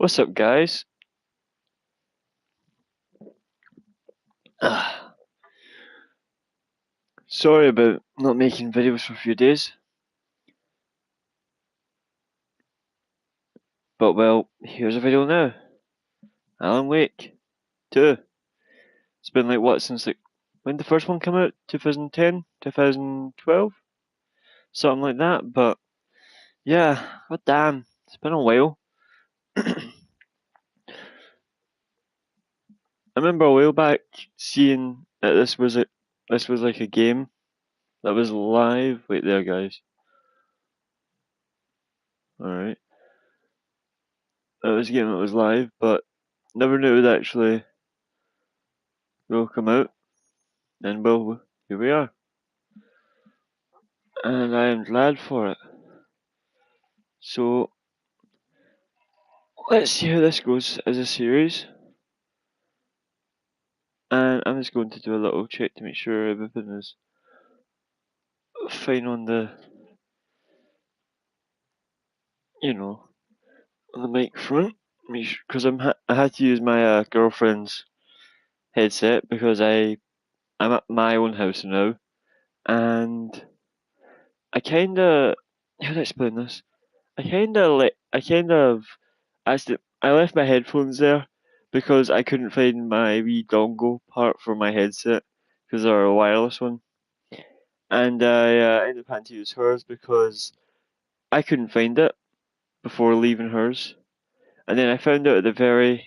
What's up, guys? Sorry about not making videos for a few days, but well, here's a video now. Alan Wake 2. It's been like what since when did the first one come out? 2010? 2012? Something like that, but yeah, god damn, it's been a while. I remember a while back seeing that this was like a game that was live. Wait there, guys. Alright. It was a game that was live, but never knew it would actually will come out. And well, here we are. And I am glad for it. So, let's see how this goes as a series. And I'm just going to do a little check to make sure everything is fine on the, on the mic front. Because I had to use my girlfriend's headset because I'm at my own house now. And I kinda, how do I explain this? I left my headphones there because I couldn't find my wee dongle part for my headset because they're a wireless one, and I ended up having to use hers because I couldn't find it before leaving hers, and then I found out at the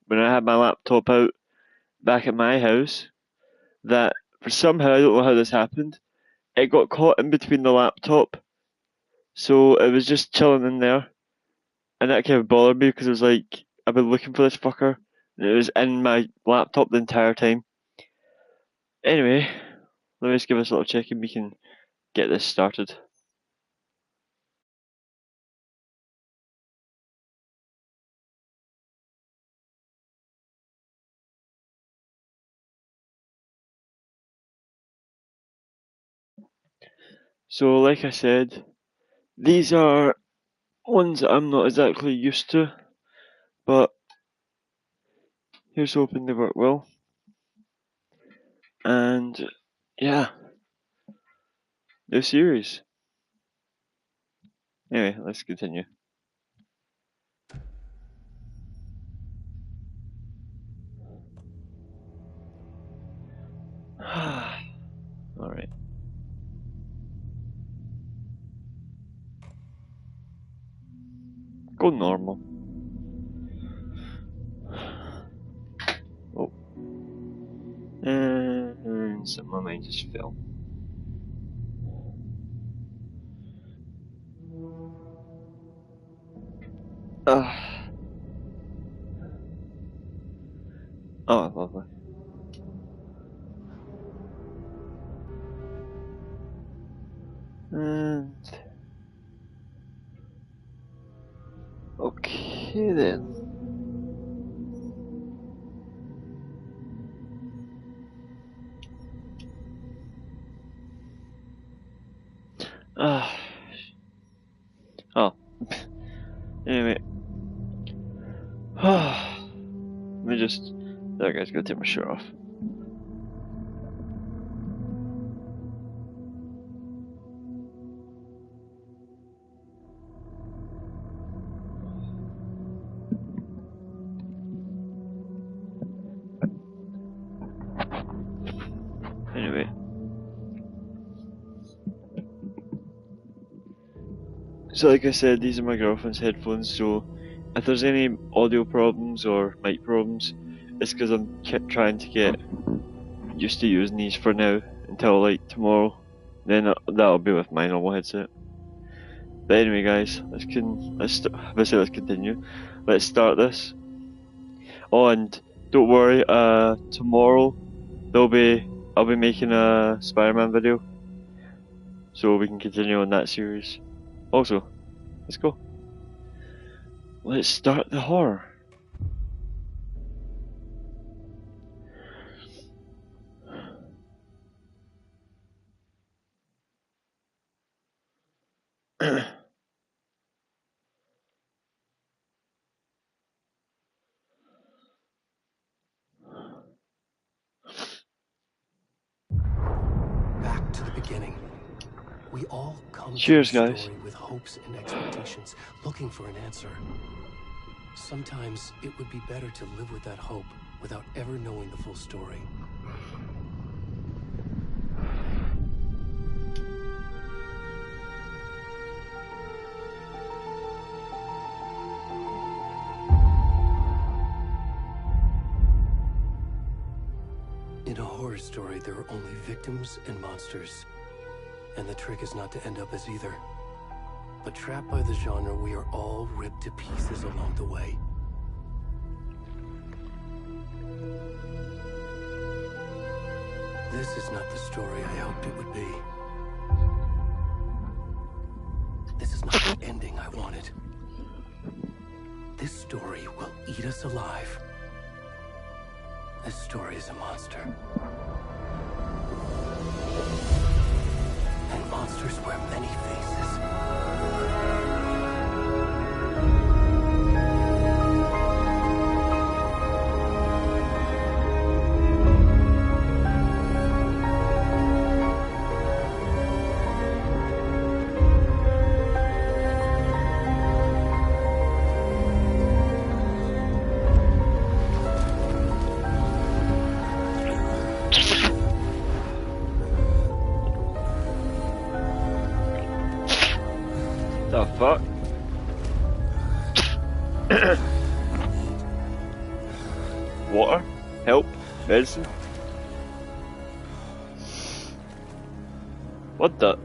when I had my laptop out back at my house that for somehow I don't know how this happened, it got caught in between the laptop, so it was just chilling in there. And that kind of bothered me because it was like, I've been looking for this fucker, and it was in my laptop the entire time. Anyway, let me just give us a little check and we can get this started. So, like I said, these are ones that I'm not exactly used to, but here's hoping they work well. And yeah, the series. Anyway, let's continue. Alright. Go normal. Oh. And some of mine just fell. Oh, lovely. And okay then. Oh. Anyway. Let me just. There, guys, go take my shirt off. Anyway. So, like I said, these are my girlfriend's headphones, so if there's any audio problems or mic problems, it's because I'm trying to get used to using these for now until like tomorrow. Then that'll be with my normal headset. But anyway, guys, let's continue. Let's start this. Oh, and don't worry. Tomorrow I'll be making a Spider-Man video, so we can continue on that series. Also, let's go. Let's start the horror. all come Cheers, to the guys. story with hopes and expectations, looking for an answer. Sometimes it would be better to live with that hope without ever knowing the full story. In a horror story, there are only victims and monsters. And the trick is not to end up as either. But trapped by the genre, we are all ripped to pieces along the way. This is not the story I hoped it would be. This is not the ending I wanted. This story will eat us alive. This story is a monster. And monsters wear many faces. The fuck? Water? Help? Medicine? What the?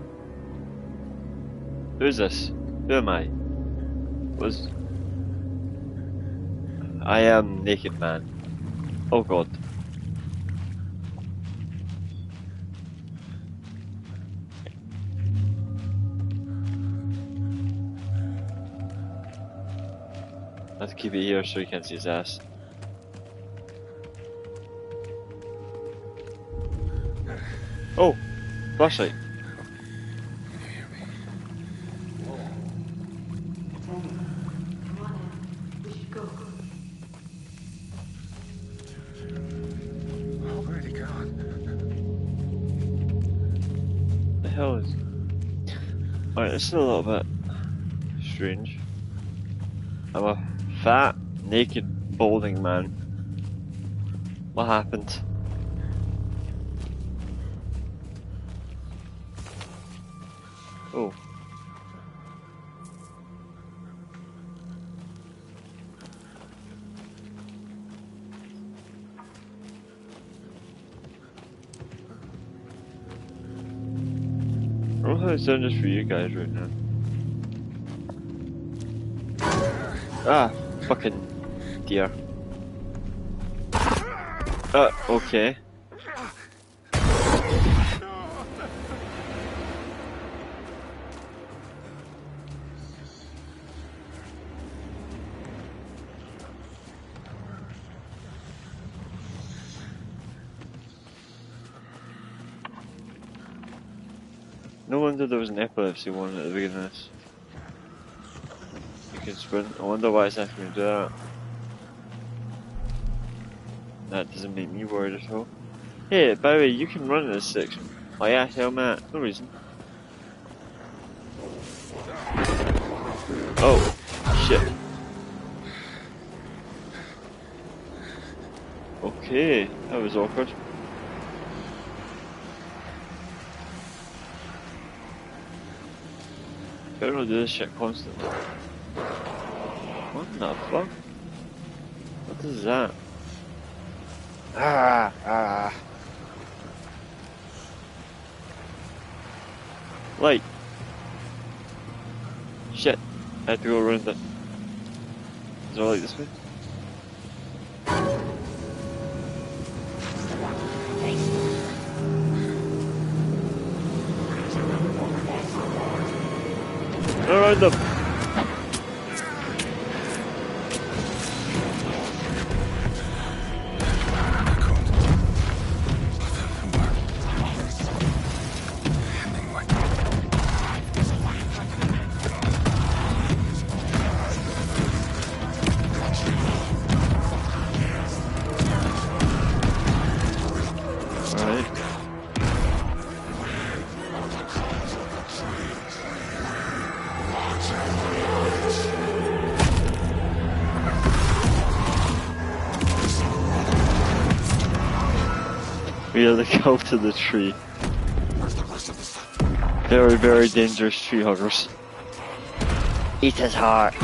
Who's this? Who am I? I am Naked Man. Oh god. I have to keep it here so you can't see his ass. Oh! Flashlight. Where'd he gone? The hell is... Alright, this is a little bit strange. I'm a fat, naked, balding man. What happened? Oh. I don't know how it's done just for you guys right now. Ah, fucking dear. Okay. No wonder there was an epilepsy one at the beginning of this. You can sprint. I wonder why it's asking me to do that. That doesn't make me worried at all. Hey, by the way, you can run in this section. Oh yeah, hell man, no reason. Oh, shit. Okay, that was awkward. Better not do this shit constantly. What the fuck? What is that? Light. Shit. I had to go around it. Is there a light this way? Around them. We are the cult of the tree. Very, very dangerous tree huggers. Eat his heart.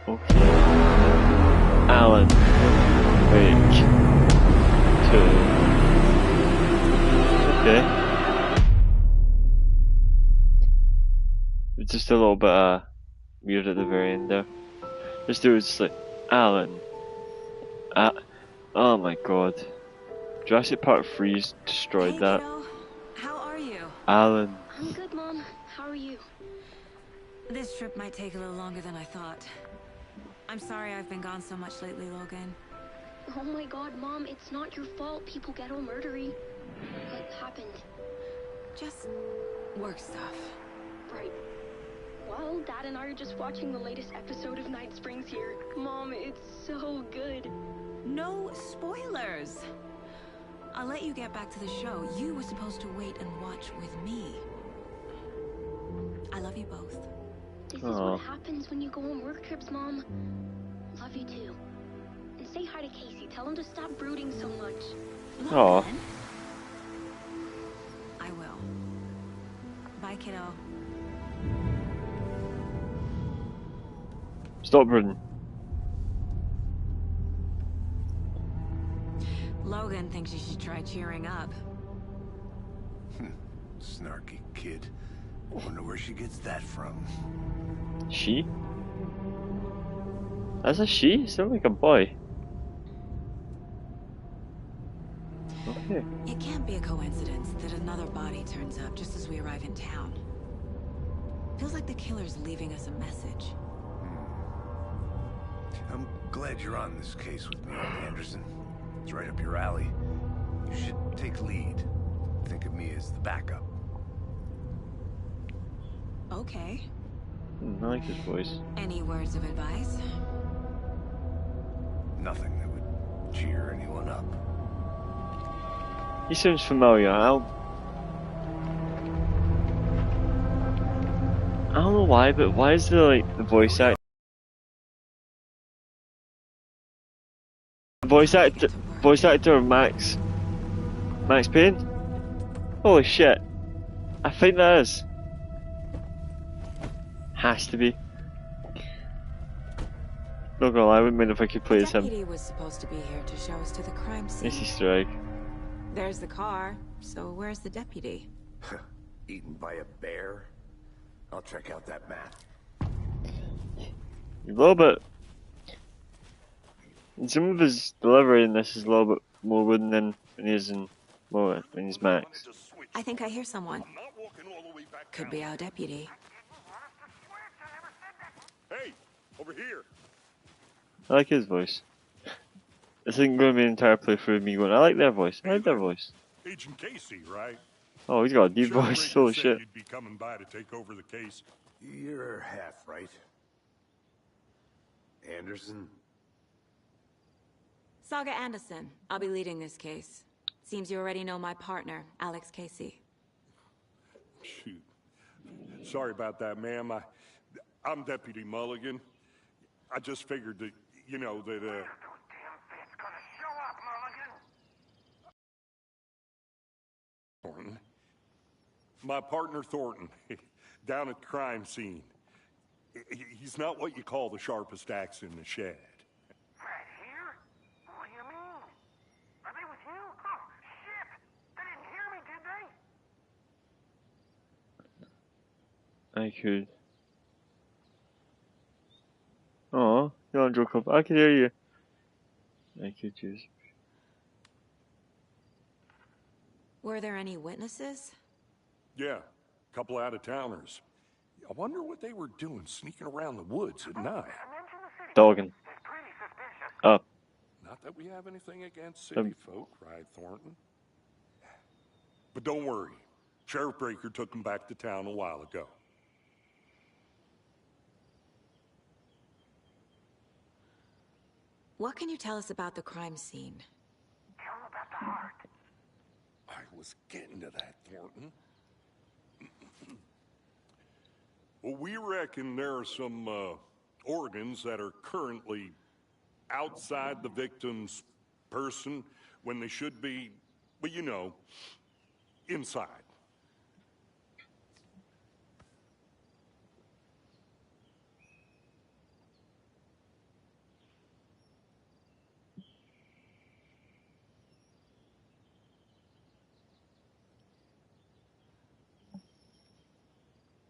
Okay. Alan. Wake. 2. Okay. It's just a little bit weird at the very end there. This dude's just like, Alan. Oh my god. Jurassic Park 3's destroyed Hey, that. kiddo. How are you? Alan. I'm good, Mom. How are you? This trip might take a little longer than I thought. I'm sorry I've been gone so much lately, Logan. Oh my god, Mom, it's not your fault people get all murdery. What happened? Just work stuff. Right. Well, Dad and I are just watching the latest episode of Night Springs here. Mom, it's so good. No spoilers. I'll let you get back to the show. You were supposed to wait and watch with me. I love you both. This is what happens when you go on work trips, Mom. Love you too. And say hi to Casey. Tell him to stop brooding so much. Aw. Logan? I will. Bye, kiddo. Stop brooding. Logan thinks you should try cheering up. Snarky kid. Wonder where she gets that from. She? That's a she? Sounds like a boy. Okay. It can't be a coincidence that another body turns up just as we arrive in town. Feels like the killer's leaving us a message. I'm glad you're on this case with me, Anderson. It's right up your alley. You should take lead. Think of me as the backup. Okay. I like his voice. Any words of advice? Nothing that would cheer anyone up. He seems familiar. I don't know why, but why is the voice actor? Voice actor of Max Payne? Holy shit. I think that is. Has to be. Not gonna lie, I wouldn't mind if I could play as him. Deputy was supposed to be here to show us to the crime scene. Nice Easter egg. There's the car, so where's the deputy? Eaten by a bear? I'll check out that map. A little bit. And some of his delivery in this is a little bit more wooden than when he's Max. I think I hear someone. Could be our deputy. Hey, over here. I like his voice. This isn't going to be an entire playthrough of me going, I like their voice. I like their voice. Agent Casey, right? Oh, he's got a deep voice. Rick Holy said shit. You'd be coming by to take over the case. You're half right. Anderson? Saga Anderson. I'll be leading this case. Seems you already know my partner, Alex Casey. Shoot. Sorry about that, ma'am. I'm Deputy Mulligan. I just figured that, that, Thornton. My partner Thornton, down at the crime scene. He's not what you call the sharpest axe in the shed. Right here? What do you mean? Are they with you? Oh, shit! They didn't hear me, did they? I could. Oh, you want to joke up? I could hear you. I could use Were there any witnesses? Yeah, a couple out-of-towners. I wonder what they were doing sneaking around the woods at night. I mentioned the city. Dogging. It's pretty suspicious. Oh, Not that we have anything against city folk, right, Thornton? But don't worry. Sheriff Breaker took them back to town a while ago. What can you tell us about the crime scene? Tell him about the heart. I was getting to that, Thornton. Well, we reckon there are some organs that are currently outside the victim's person when they should be, well, you know, inside.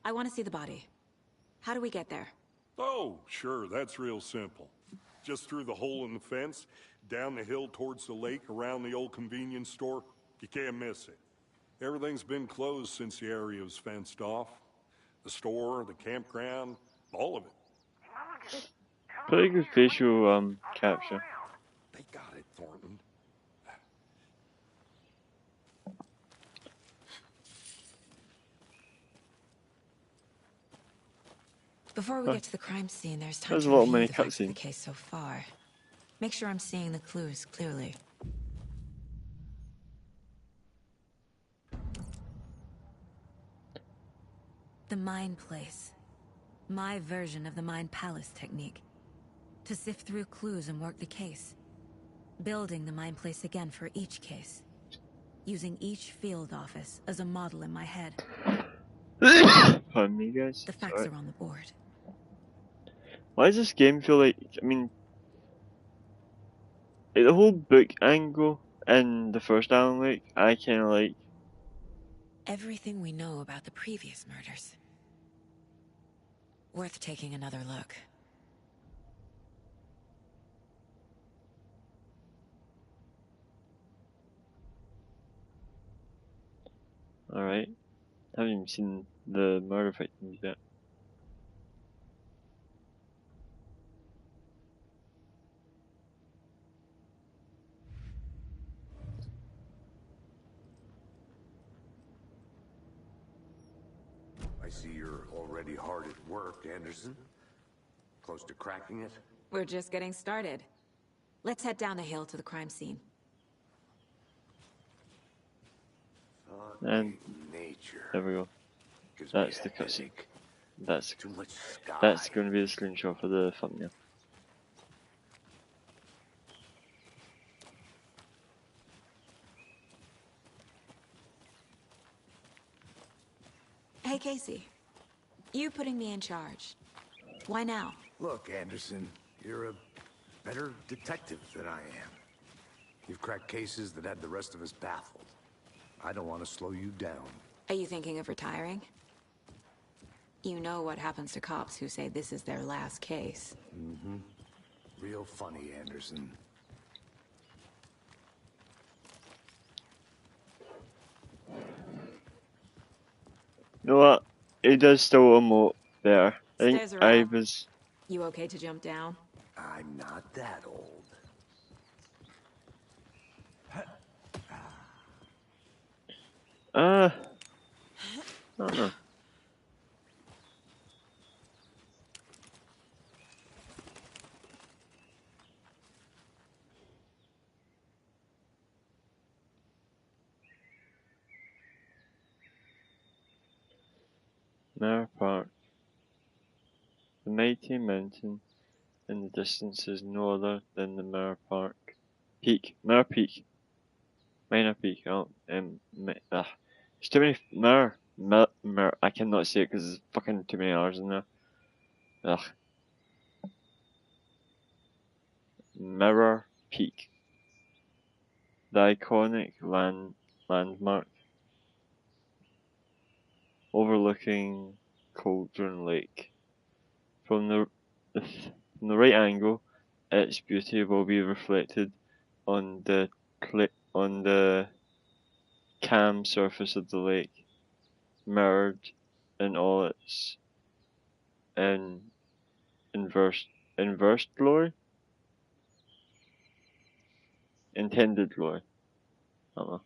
I want to see the body. How do we get there? Oh, sure, that's real simple. Just through the hole in the fence, down the hill towards the lake, around the old convenience store. You can't miss it. Everything's been closed since the area was fenced off. The store, the campground, all of it. Mulligan, tell him pretty I'm good here. facial I'll follow capture. around. They got it, Thornton. Before we get to the crime scene, there's time There's to a lot of review many the facts of the cutscenes. case so far. Make sure I'm seeing the clues clearly. The Mind Place. My version of the Mind Palace technique. To sift through clues and work the case. Building the Mind Place again for each case. Using each field office as a model in my head. Pardon me, guys. The facts Sorry. are on the board. Why does this game feel like? I mean, like the whole book angle in the first Alan Wake, I kind of like. Everything we know about the previous murders. Worth taking another look. All right, haven't even seen the murder victims yet. I see you're already hard at work, Anderson. Close to cracking it? We're just getting started. Let's head down the hill to the crime scene. And Nature. there we go. Gives me That's a the cutscene. headache. That's Too much sky. that's going to be the screenshot for the thumbnail. Hey, Casey. You putting me in charge. Why now? Look, Anderson, you're a better detective than I am. You've cracked cases that had the rest of us baffled. I don't want to slow you down. Are you thinking of retiring? You know what happens to cops who say this is their last case. Mm-hmm. Real funny, Anderson. You know what? It does still emote there. I think Stairs are I up. was. You okay to jump down? I'm not that old. I don't know. Mirror Park. The mighty mountain in the distance is no other than the Mirror Park. Peak. Mirror Peak. Minor Peak. Oh, there's too many. Mirror. I cannot say it because there's fucking too many R's in there. Ugh. Mirror Peak. The iconic landmark overlooking Cauldron Lake. From the right angle, its beauty will be reflected on the calm surface of the lake, mirrored in all its inverse glory? Intended glory. I don't know.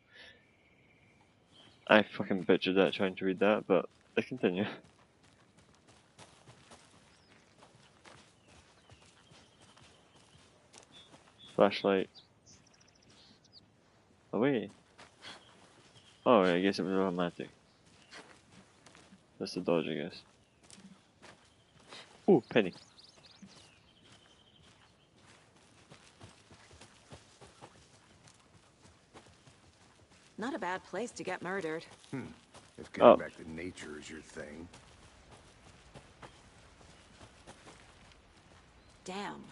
I fucking butchered that trying to read that, but let's continue. Flashlight. Away. Oh, I guess it was automatic. That's the dodge, I guess. Ooh, penny. Not a bad place to get murdered. If getting Oh. back to nature is your thing. Damn.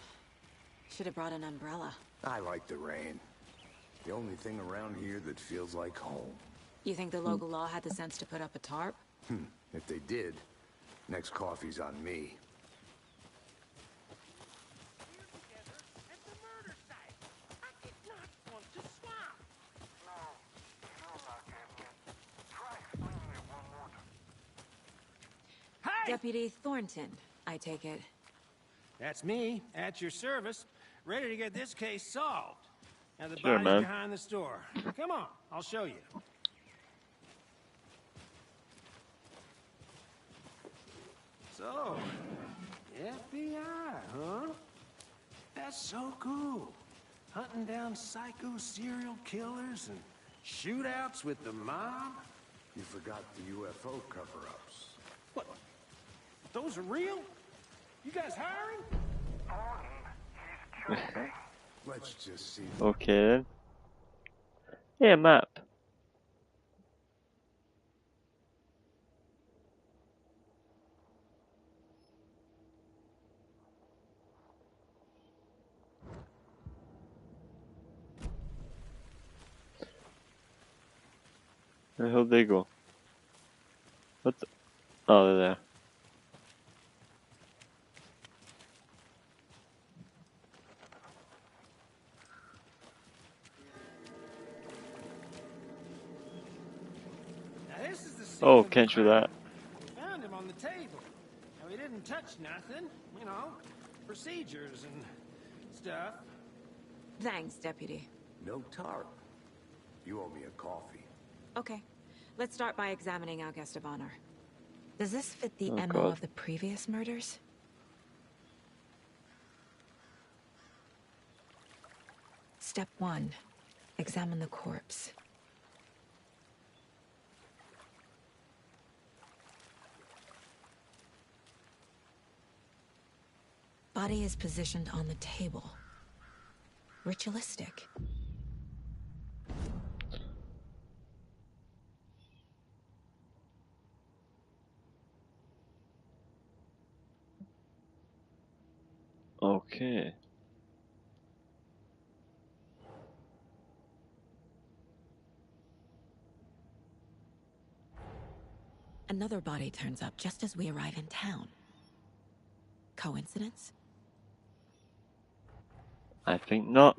Should have brought an umbrella. I like the rain. The only thing around here that feels like home. You think the local law had the sense to put up a tarp? If they did, next coffee's on me. Together at the murder site. I did not want to swap. No, sure not, Evelyn. Try explaining it one more time. Hey! Deputy Thornton, I take it. That's me, at your service, ready to get this case solved. Now the Sure, body's man. behind the store. Come on, I'll show you. So, FBI, huh? That's so cool. Hunting down psycho serial killers and shootouts with the mob. You forgot the UFO cover-ups. What? Those are real? You guys hiring? Thornton, he's joking. Let's just see. Okay then. Yeah, map. Where the hell they go? What the? Oh, they're there. Now this is the scene Oh, of the can't do crime. that. We found him on the table. Now he didn't touch nothing, you know, procedures and stuff. Thanks, Deputy. No tarp. You owe me a coffee. Okay, let's start by examining our guest of honor. Does this fit the Oh, MO God. of the previous murders? Step 1. Examine the corpse. Body is positioned on the table. Ritualistic. Okay. Another body turns up just as we arrive in town. Coincidence? I think not.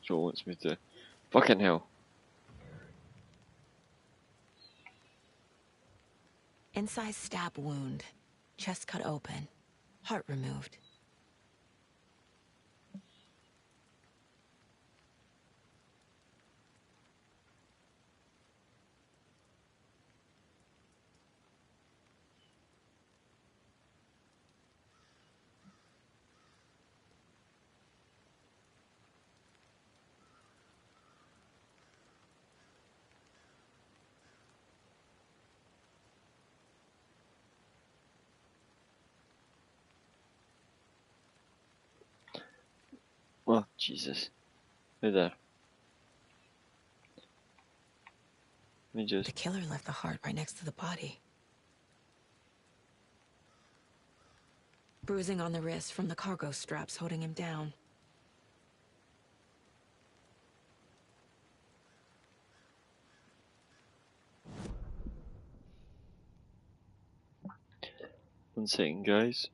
Joe wants me to. Fucking hell. Incised stab wound. Chest cut open. Heart removed. Oh, Jesus. Hey there. Let me The just. killer left the heart right next to the body. Bruising on the wrist from the cargo straps holding him down. One second, guys.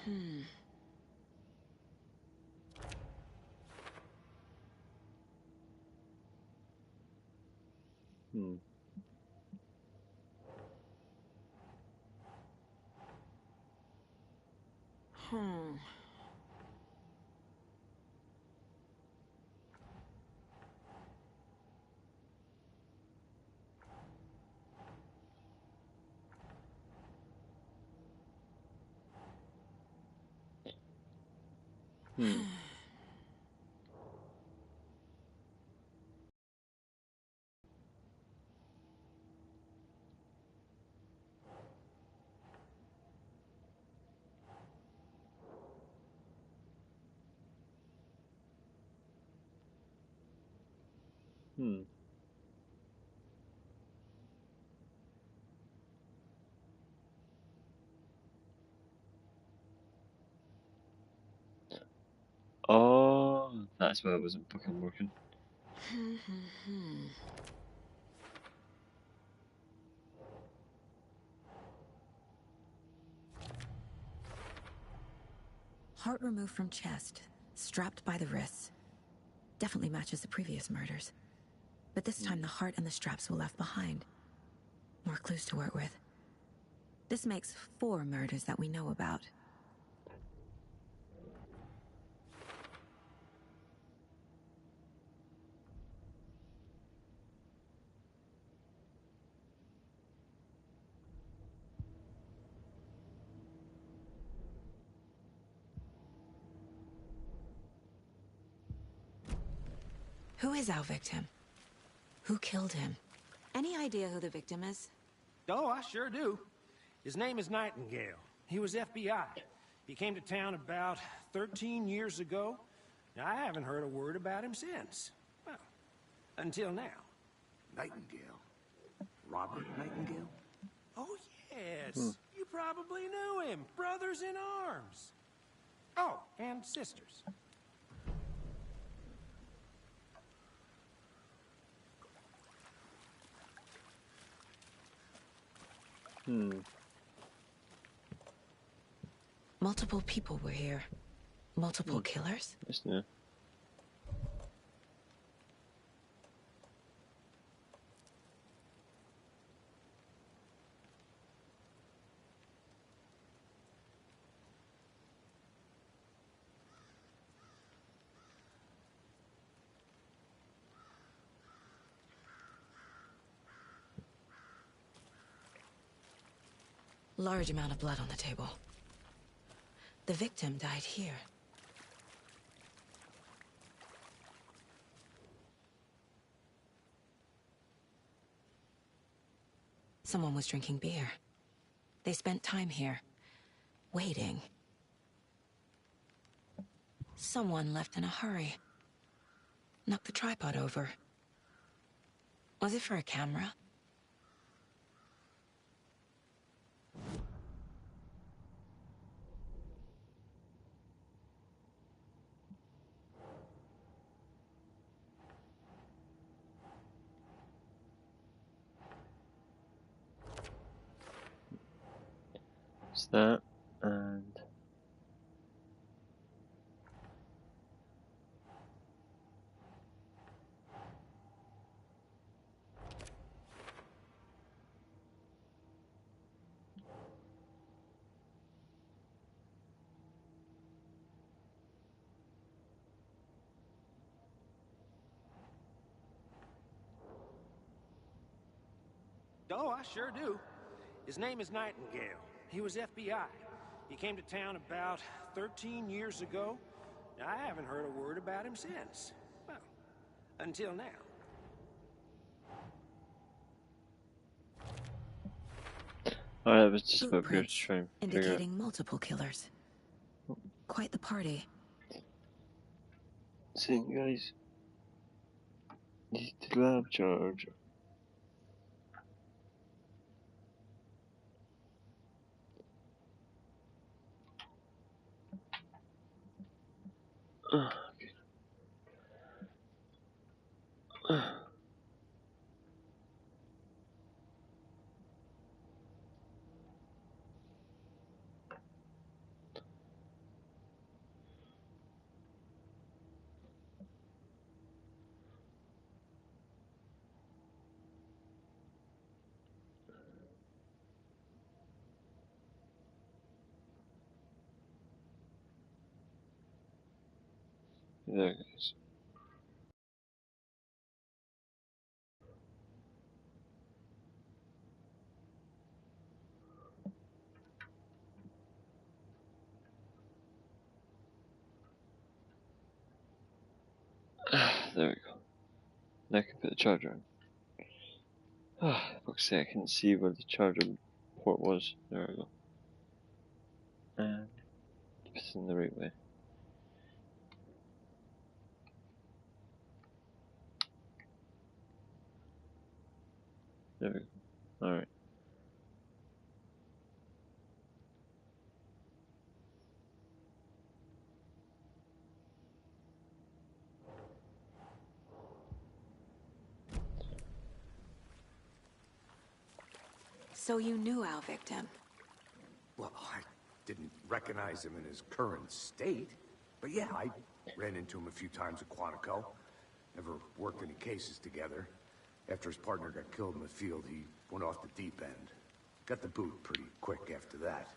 Hmm. Hmm. Hmm. Oh, that's why it wasn't fucking working. Heart removed from chest, strapped by the wrists. Definitely matches the previous murders. But this time the heart and the straps were left behind. More clues to work with. This makes 4 murders that we know about. Who is our victim? Who killed him? Any idea who the victim is? Oh, I sure do. His name is Nightingale. He was FBI. He came to town about 13 years ago. I haven't heard a word about him since. Well, until now. Nightingale? Robert Nightingale? Oh, yes. You probably knew him. Brothers in arms. Oh, and sisters. Hmm. Multiple people were here. Multiple killers? Yes, no. Large amount of blood on the table. The victim died here. Someone was drinking beer. They spent time here, waiting. Someone left in a hurry. Knocked the tripod over. Was it for a camera? It's that, and Oh, I sure do. His name is Nightingale. He was FBI. He came to town about 13 years ago. I haven't heard a word about him since. Well, until now. I was just about here to Footprints try and figure out. indicating multiple killers. Quite the party. See, guys, the lab charger. There, guys. There we go. Now I can put the charger on. Fuck's sake, I couldn't see where the charger port was. There we go. And put it in the right way. There we go. Alright. So you knew our victim. Well, I didn't recognize him in his current state. But yeah, I ran into him a few times at Quantico. Never worked any cases together. After his partner got killed in the field, he went off the deep end. Got the boot pretty quick after that.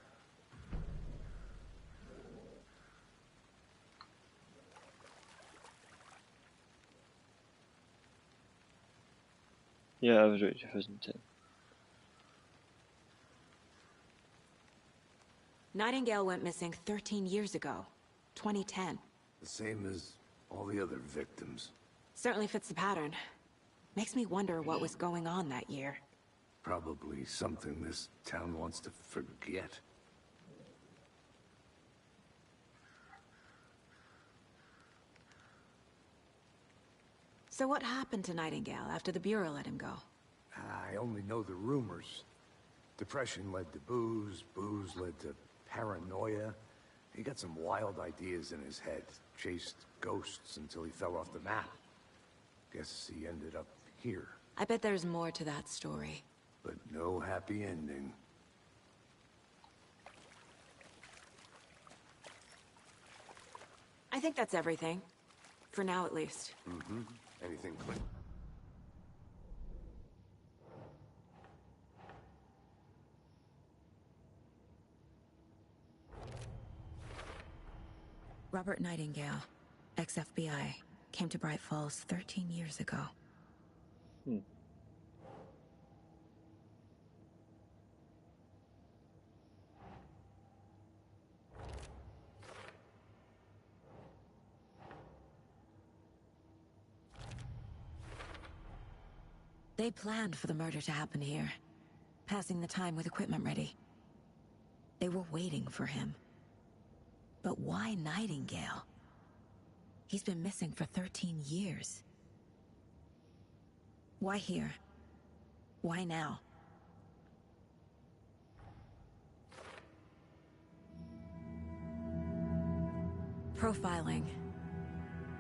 Yeah, I was right, 2010. Nightingale went missing 13 years ago. 2010. The same as all the other victims. Certainly fits the pattern. Makes me wonder what was going on that year. Probably something this town wants to forget. So what happened to Nightingale after the Bureau let him go? I only know the rumors. Depression led to booze, booze led to paranoia. He got some wild ideas in his head, chased ghosts until he fell off the map. Guess he ended up here. I bet there's more to that story. But no happy ending. I think that's everything. For now, at least. Mm-hmm. Anything clean? Robert Nightingale, ex-FBI, came to Bright Falls 13 years ago. They planned for the murder to happen here, passing the time with equipment ready. They were waiting for him. But why Nightingale? He's been missing for 13 years. Why here? Why now? Profiling.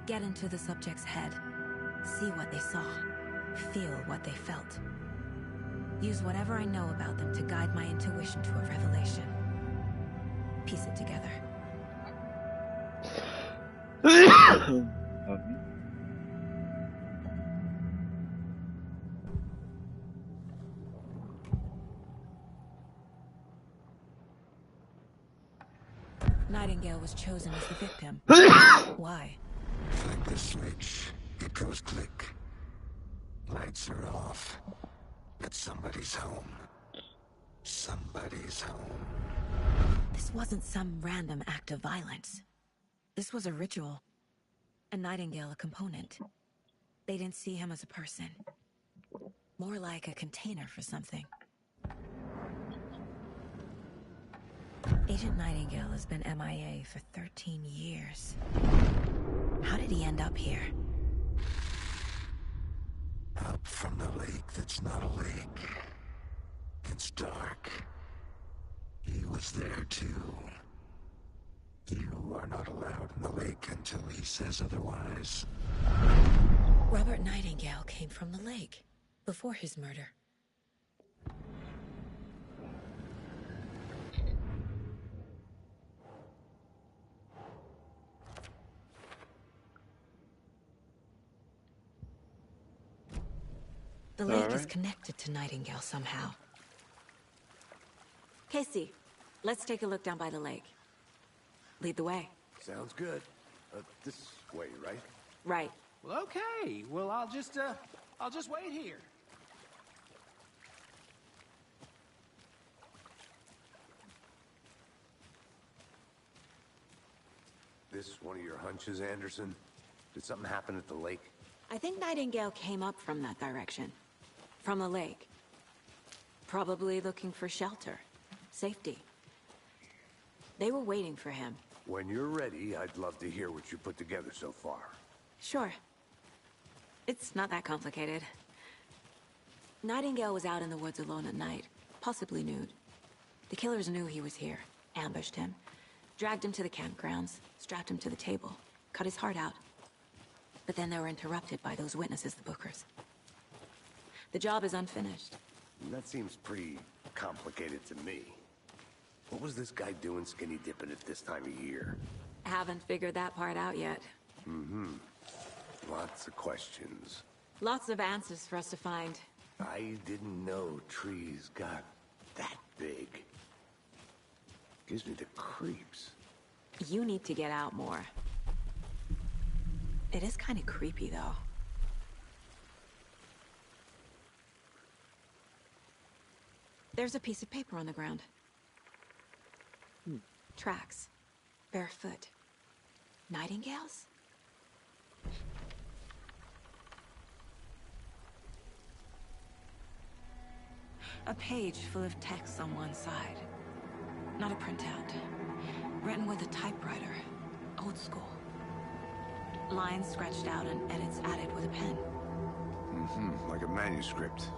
Get into the subject's head. See what they saw. Feel what they felt. Use whatever I know about them to guide my intuition to a revelation. Piece it together. Nightingale was chosen as the victim. Why? Flick the switch. It goes click. Lights are off. But somebody's home. Somebody's home. This wasn't some random act of violence. This was a ritual. A Nightingale a component. They didn't see him as a person. More like a container for something. Agent Nightingale has been MIA for 13 years. How did he end up here? Up from the lake that's not a lake. It's dark. He was there too. You are not allowed in the lake until he says otherwise. Robert Nightingale came from the lake before his murder. The lake is connected to Nightingale somehow. Casey, let's take a look down by the lake. Lead the way. Sounds good. This way, right? Right. Well, okay. Well, I'll just wait here. This one of your hunches, Anderson? Did something happen at the lake? I think Nightingale came up from that direction. From the lake. Probably looking for shelter. Safety. They were waiting for him. When you're ready, I'd love to hear what you put together so far. Sure. It's not that complicated. Nightingale was out in the woods alone at night, possibly nude. The killers knew he was here, ambushed him, dragged him to the campgrounds, strapped him to the table, cut his heart out. But then they were interrupted by those witnesses, the Bookers. The job is unfinished. That seems pretty complicated to me. What was this guy doing skinny dipping at this time of year? Haven't figured that part out yet. Mm-hmm. Lots of questions. Lots of answers for us to find. I didn't know trees got that big. Gives me the creeps. You need to get out more. It is kind of creepy, though. There's a piece of paper on the ground. Tracks. Barefoot. Nightingales? A page full of text on one side. Not a printout. Written with a typewriter. Old school. Lines scratched out and edits added with a pen. Mm-hmm. Like a manuscript.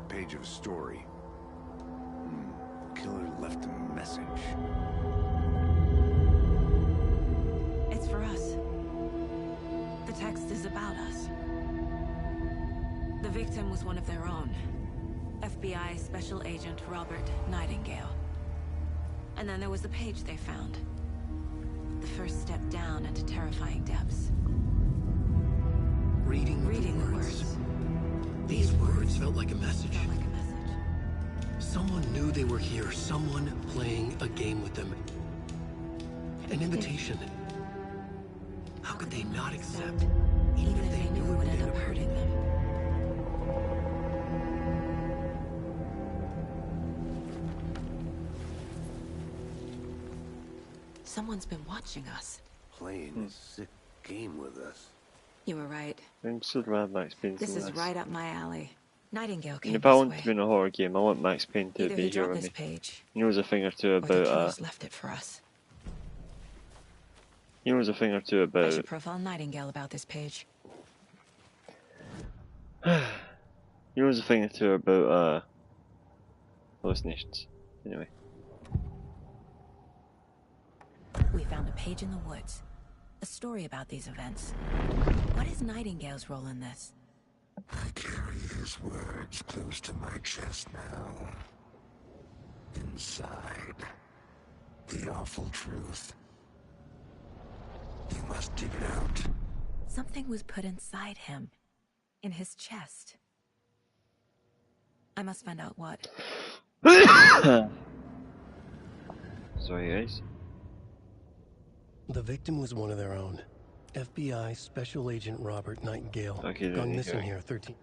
Page of a story. Killer left a message. It's for us. The text is about us. The victim was one of their own. FBI Special Agent Robert Nightingale. And then there was the page they found. The first step down into terrifying depths. Reading the words. These words felt like a message. Felt like a message. Someone knew they were here. Someone playing a game with them. An invitation. How could they not accept? Even if they knew it would end up hurting them. Someone's been watching us. Playing a sick game with us. You were right. I'm so glad Max Payne's This in is right up my alley. Nightingale came And if I this want way. to be in a horror game, I want Max Payne to Either be he here dropped with this me. page, He knows a thing or two or the about, killers left it for us. he knows a thing or two I about, should profile Nightingale about this page. he knows a thing or two about, hallucinations. Anyway. We found a page in the woods. A story about these events. What is Nightingale's role in this? I carry his words close to my chest now. Inside, the awful truth. You must dig it out. Something was put inside him. In his chest. I must find out what. Sorry guys. The victim was one of their own. FBI Special Agent Robert Nightingale. Okay, Gone then missing here. here 13.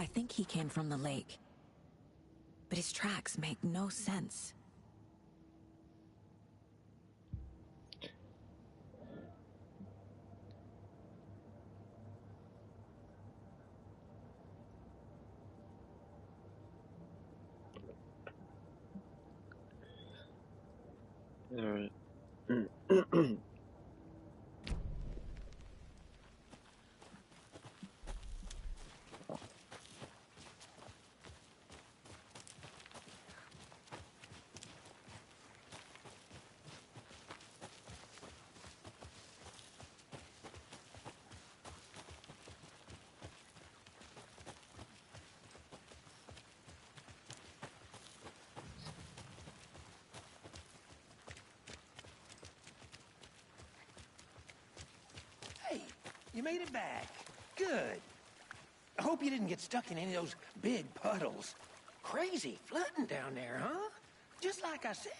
I think he came from the lake. But his tracks make no sense. Alright. Hey, you made it back. Good. I hope you didn't get stuck in any of those big puddles. Crazy flooding down there, huh? Just like I said.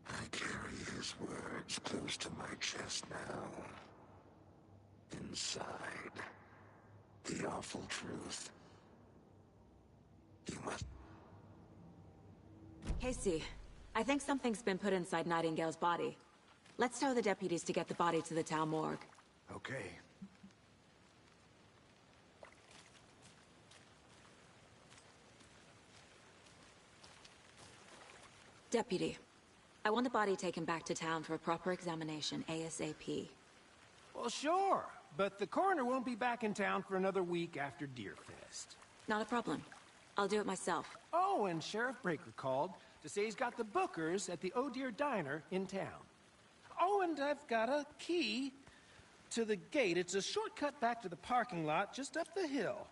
I carry his words close to my chest now. Inside, the awful truth. You must... Casey, I think something's been put inside Nightingale's body. Let's tell the deputies to get the body to the town morgue. Okay. Deputy, I want the body taken back to town for a proper examination, ASAP. Well, sure. But the coroner won't be back in town for another week after Deerfest. Not a problem. I'll do it myself. Oh, and Sheriff Breaker called to say he's got the Bookers at the Oh Dear Diner in town. Oh, and I've got a key to the gate. It's a shortcut back to the parking lot just up the hill.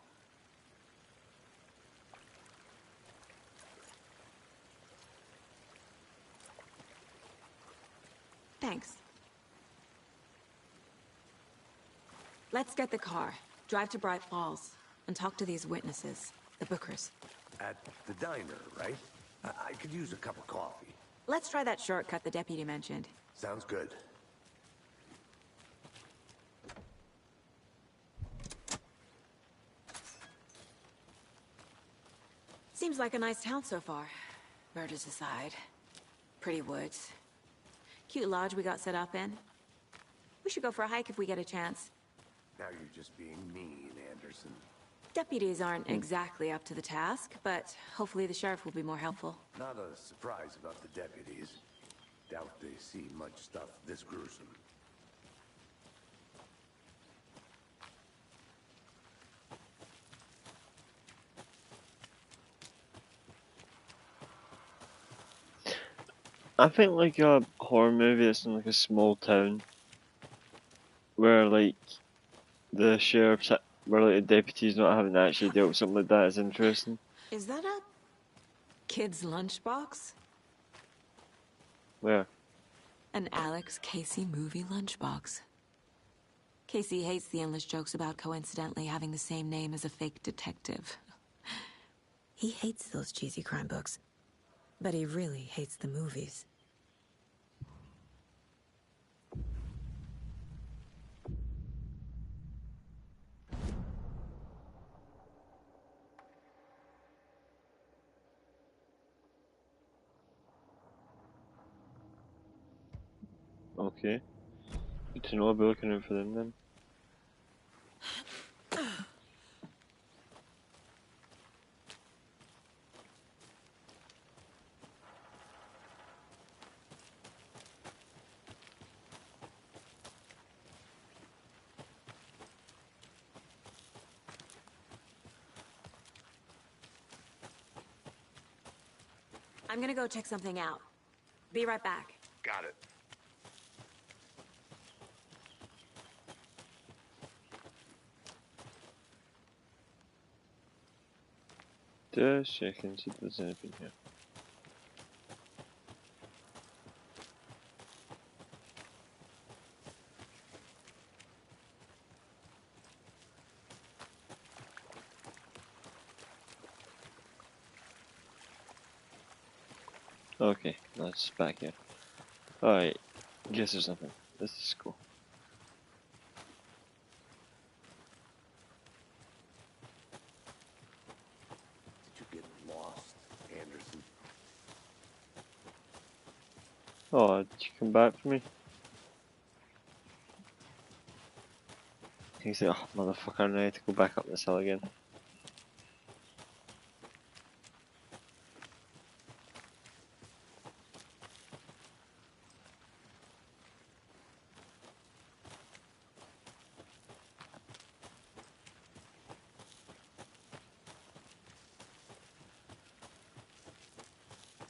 Thanks. Let's get the car, drive to Bright Falls, and talk to these witnesses, the Bookers. At the diner, right? I could use a cup of coffee. Let's try that shortcut the deputy mentioned. Sounds good. Seems like a nice town so far. Murders aside. Pretty woods. Cute lodge we got set up in. We should go for a hike if we get a chance. Now you're just being mean, Anderson. Deputies aren't exactly up to the task, but hopefully the sheriff will be more helpful. Not a surprise about the deputies. Doubt they see much stuff this gruesome. I think like a horror movie that's in like a small town where like the sheriff's where like the deputies not having to actually dealt with something like that is interesting. Is that a kid's lunchbox? Where? An Alex Casey movie lunchbox. Casey hates the endless jokes about coincidentally having the same name as a fake detective. He hates those cheesy crime books, but he really hates the movies. Okay. Good to know. I'll be looking out for them then. I'm gonna go check something out. Be right back. Got it. Just checking, see if there's anything here. Okay, that's back here. Alright, guess there's nothing. This is cool. Did you get lost, Anderson? Oh, did you come back for me? He said, oh motherfucker, now I have to go back up this hill again.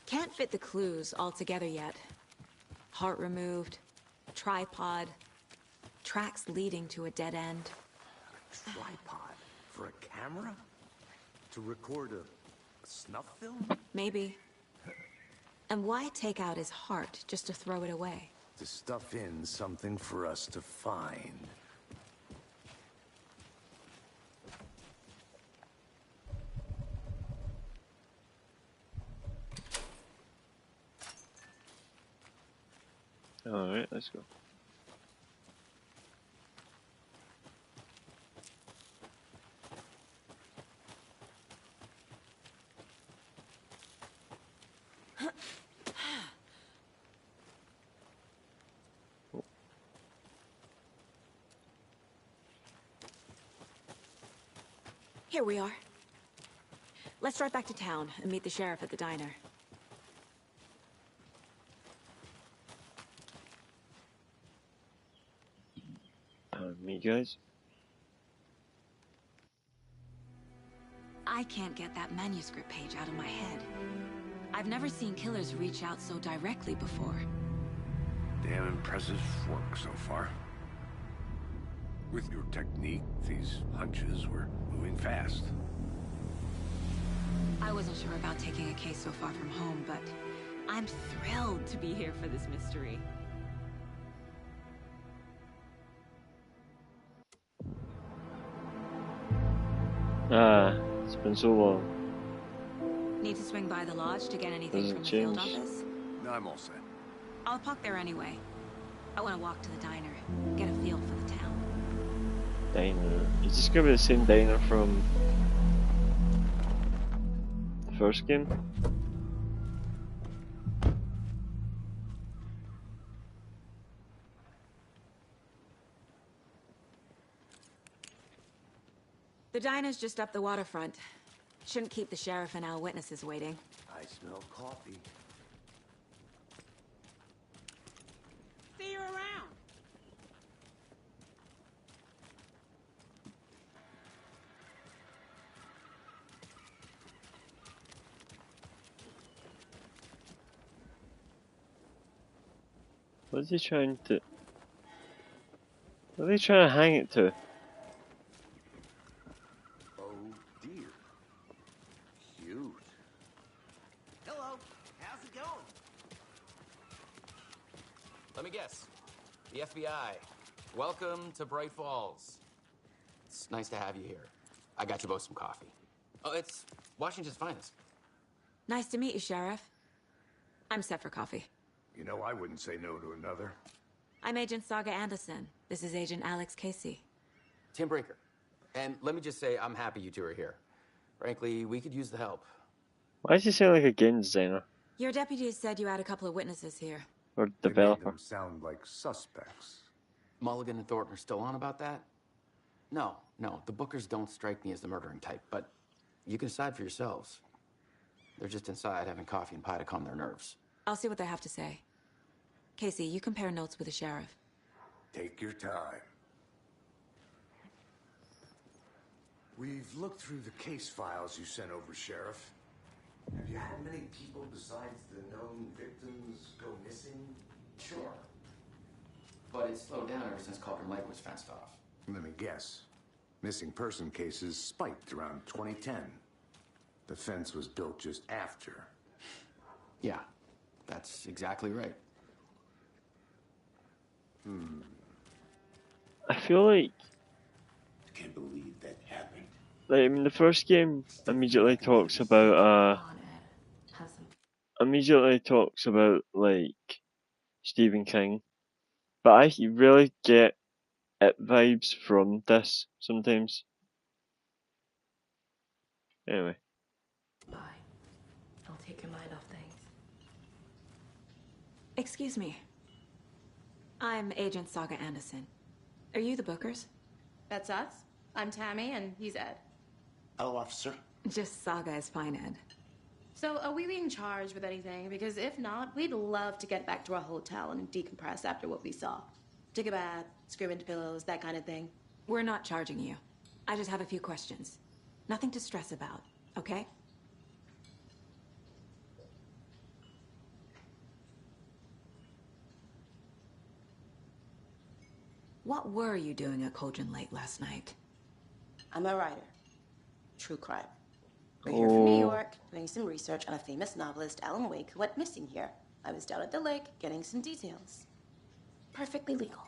Can't fit the clues all together yet. Heart removed, tripod, tracks leading to a dead end. Tripod? For a camera? To record a snuff film? Maybe. And why take out his heart just to throw it away? To stuff in something for us to find. Alright, let's go. Here we are. Let's drive back to town and meet the sheriff at the diner. Me guys. I can't get that manuscript page out of my head. I've never seen killers reach out so directly before. Damn impressive work so far. With your technique, these hunches were moving fast. I wasn't sure about taking a case so far from home, but I'm thrilled to be here for this mystery. Ah, it's been so long. Need to swing by the lodge to get anything Doesn't from the field change. office? No, I'm all set. I'll park there anyway. I want to walk to the diner, get a feel for the town. Diner. Is this gonna be the same diner from the first game? The diner's just up the waterfront. Shouldn't keep the sheriff and our witnesses waiting. I smell coffee. See you around. What is he trying to... What are they trying to hang it to? Oh dear. Cute. Hello, how's it going? Let me guess. The FBI. Welcome to Bright Falls. It's nice to have you here. I got you both some coffee. Oh, it's Washington's finest. Nice to meet you, Sheriff. I'm set for coffee. You know, I wouldn't say no to another. I'm Agent Saga Anderson. This is Agent Alex Casey. Tim Breaker. And let me just say, I'm happy you two are here. Frankly, we could use the help. Why does he sound like a game designer? Your deputies said you had a couple of witnesses here. Or They made developer? them sound like suspects. Mulligan and Thornton are still on about that? No, the Bookers don't strike me as the murdering type, but you can decide for yourselves. They're just inside having coffee and pie to calm their nerves. I'll see what they have to say. Casey, you compare notes with the sheriff. Take your time. We've looked through the case files you sent over, Sheriff. Have you had many people besides the known victims go missing? Sure. But it's slowed down ever since Cauldron Lake was fenced off. Let me guess. Missing person cases spiked around 2010. The fence was built just after. Yeah, that's exactly right. I feel like I can't believe that happened. I mean, the first game immediately talks about like Stephen King, but I really get it vibes from this sometimes. Anyway, Bye. I'll take your mind off things. Excuse me. I'm Agent Saga Anderson. Are you the Bookers? That's us. I'm Tammy, and he's Ed. Hello, officer. Just Saga is fine, Ed. So, are we being charged with anything? Because if not, we'd love to get back to our hotel and decompress after what we saw. Take a bath, scream into pillows, that kind of thing. We're not charging you. I just have a few questions. Nothing to stress about, okay? What were you doing at Cauldron Lake last night? I'm a writer. True crime. We're here from New York, doing some research on a famous novelist, Alan Wake, who went missing here. I was down at the lake, getting some details. Perfectly legal.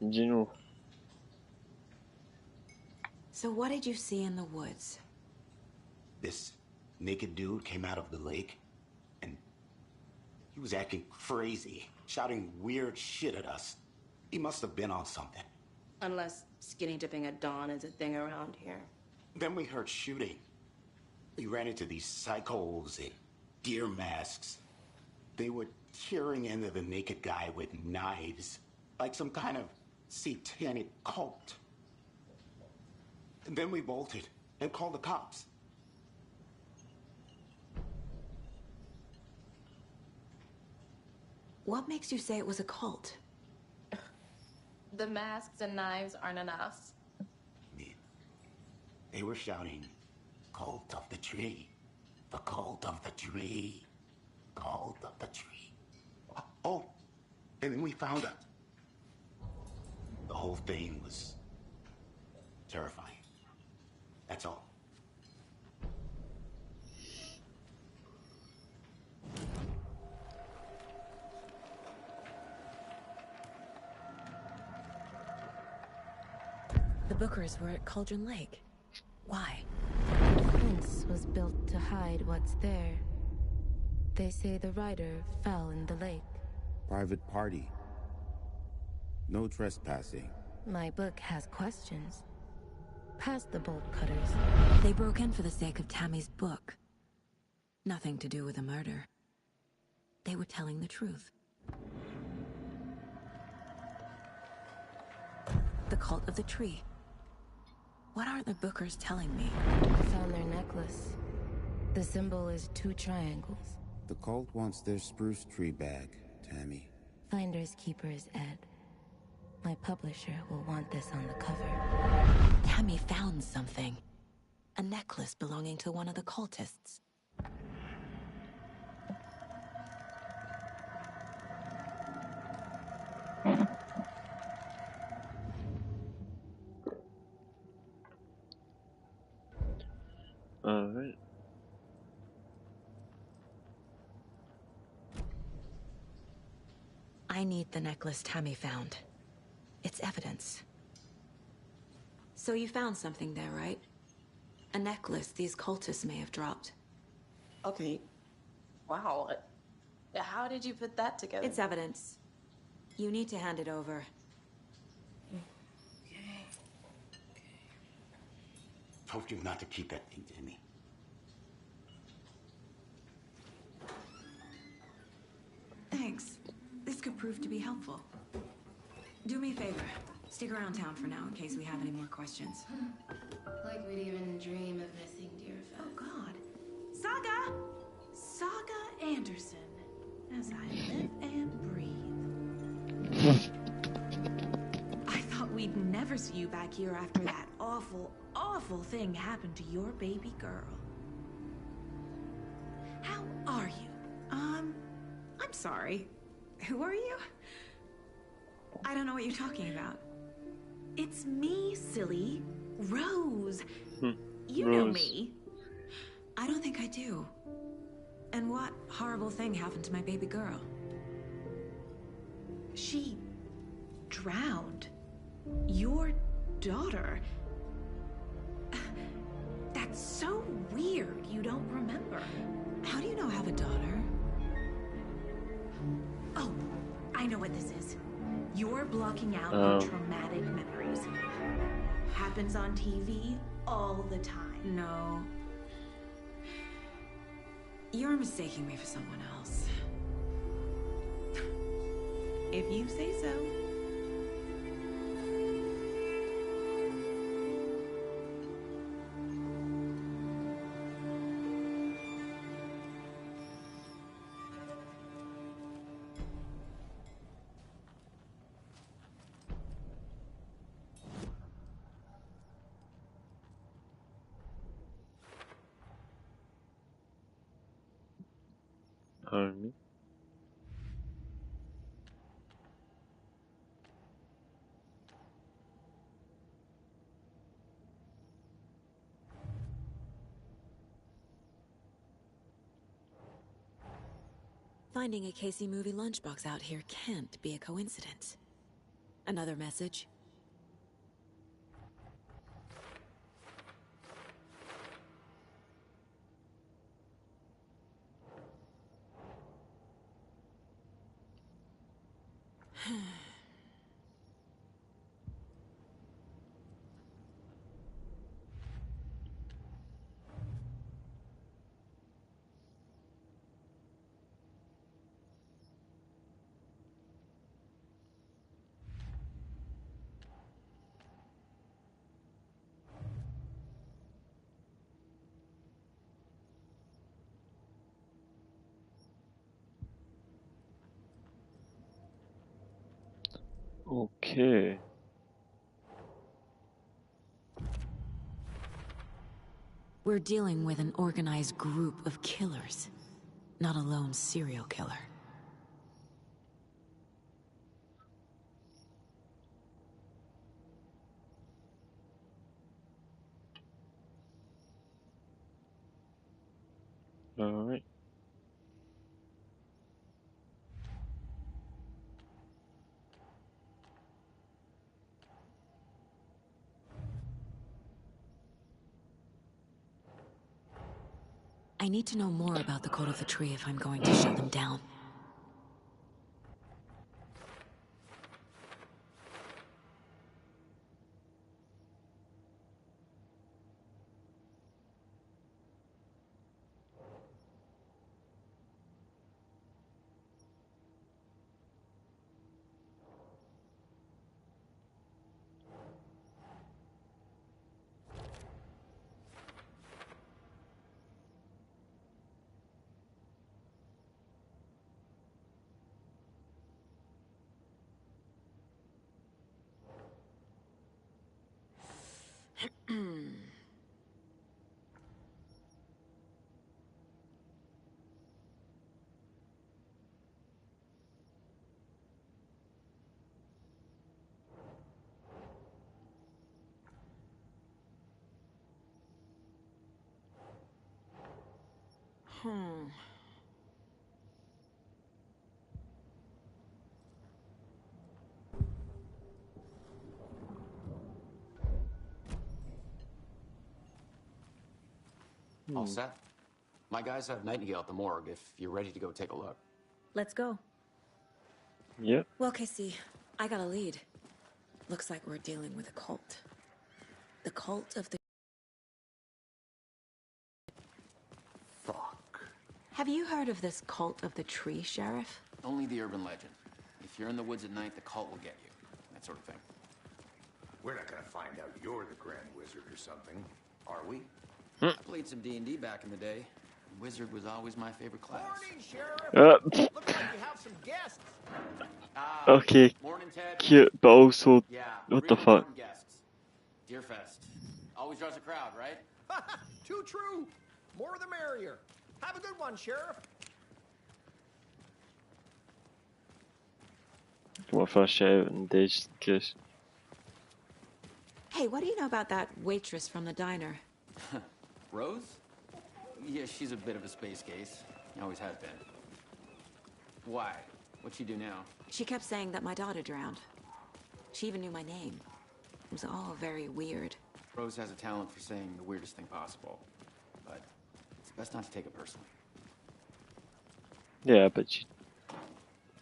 you know, So what did you see in the woods? This naked dude came out of the lake, and he was acting crazy, shouting weird shit at us. He must have been on something. Unless skinny dipping at dawn is a thing around here. Then we heard shooting. We ran into these psychos in deer masks. They were tearing into the naked guy with knives, like some kind of satanic cult. And then we bolted and called the cops. What makes you say it was a cult? The masks and knives aren't enough. They were shouting, "Cult of the tree, the cult of the tree, cult of the tree." Oh, and then we found it. The whole thing was terrifying. That's all. The Bookers were at Cauldron Lake. Why? The fence was built to hide what's there. They say the rider fell in the lake. Private party. No trespassing. My book has questions. Past the bolt cutters. They broke in for the sake of Tammy's book. Nothing to do with a murder. They were telling the truth. The cult of the tree. What are the Bookers telling me? Found their necklace. The symbol is 2 triangles. The cult wants their spruce tree back, Tammy. Finders keepers, Ed. My publisher will want this on the cover. Tammy found something. A necklace belonging to one of the cultists. alright. I need the necklace Tammy found. It's evidence. So you found something there, right? A necklace these cultists may have dropped. Okay. Wow. How did you put that together? It's evidence. You need to hand it over. Told you not to keep that thing, Timmy. Thanks. This could prove to be helpful. Do me a favor. Stick around town for now in case we have any more questions. Like we'd even dream of missing dear Fez. Oh, God. Saga! Saga Anderson. As I live and breathe. I thought we'd never see you back here after that awful, awful thing happened to your baby girl. How are you? I'm sorry. Who are you? I don't know what you're talking about. It's me, silly. Rose! Hmm. You know Rose. me. I don't think I do. And what horrible thing happened to my baby girl? She drowned. Your daughter. That's so weird you don't remember. How do you know I have a daughter? Oh, I know what this is. You're blocking out Oh. your traumatic memories. Happens on TV all the time. No. You're mistaking me for someone else. If you say so. Pardon me. Finding a Casey movie lunchbox out here can't be a coincidence. Another message? Okay. We're dealing with an organized group of killers, not a lone serial killer. Alright. I need to know more about the code of the tree if I'm going to shut them down. All set? My guys have Nightingale at the morgue if you're ready to go take a look. Let's go. Yep. Well, Casey, I got a lead. Looks like we're dealing with a cult. The cult of the... Fuck. Have you heard of this cult of the tree, Sheriff? Only the urban legend. If you're in the woods at night, the cult will get you. That sort of thing. We're not gonna find out you're the Grand Wizard or something, are we? I played some D&D back in the day. Wizard was always my favorite class. Morning, Sheriff. Uh, Looks like you have some guests. okay. Morning, Ted. Cute, but also, Yeah, what real the fuck? important guests. Deerfest. Always draws a crowd, right? Too true. More the merrier. Have a good one, Sheriff. Come on, flash out and just in case. Hey, what do you know about that waitress from the diner? Rose? Yeah, she's a bit of a space case. Always has been. Why? What'd she do now? She kept saying that my daughter drowned. She even knew my name. It was all very weird. Rose has a talent for saying the weirdest thing possible. But it's best not to take it personally. Yeah, but she...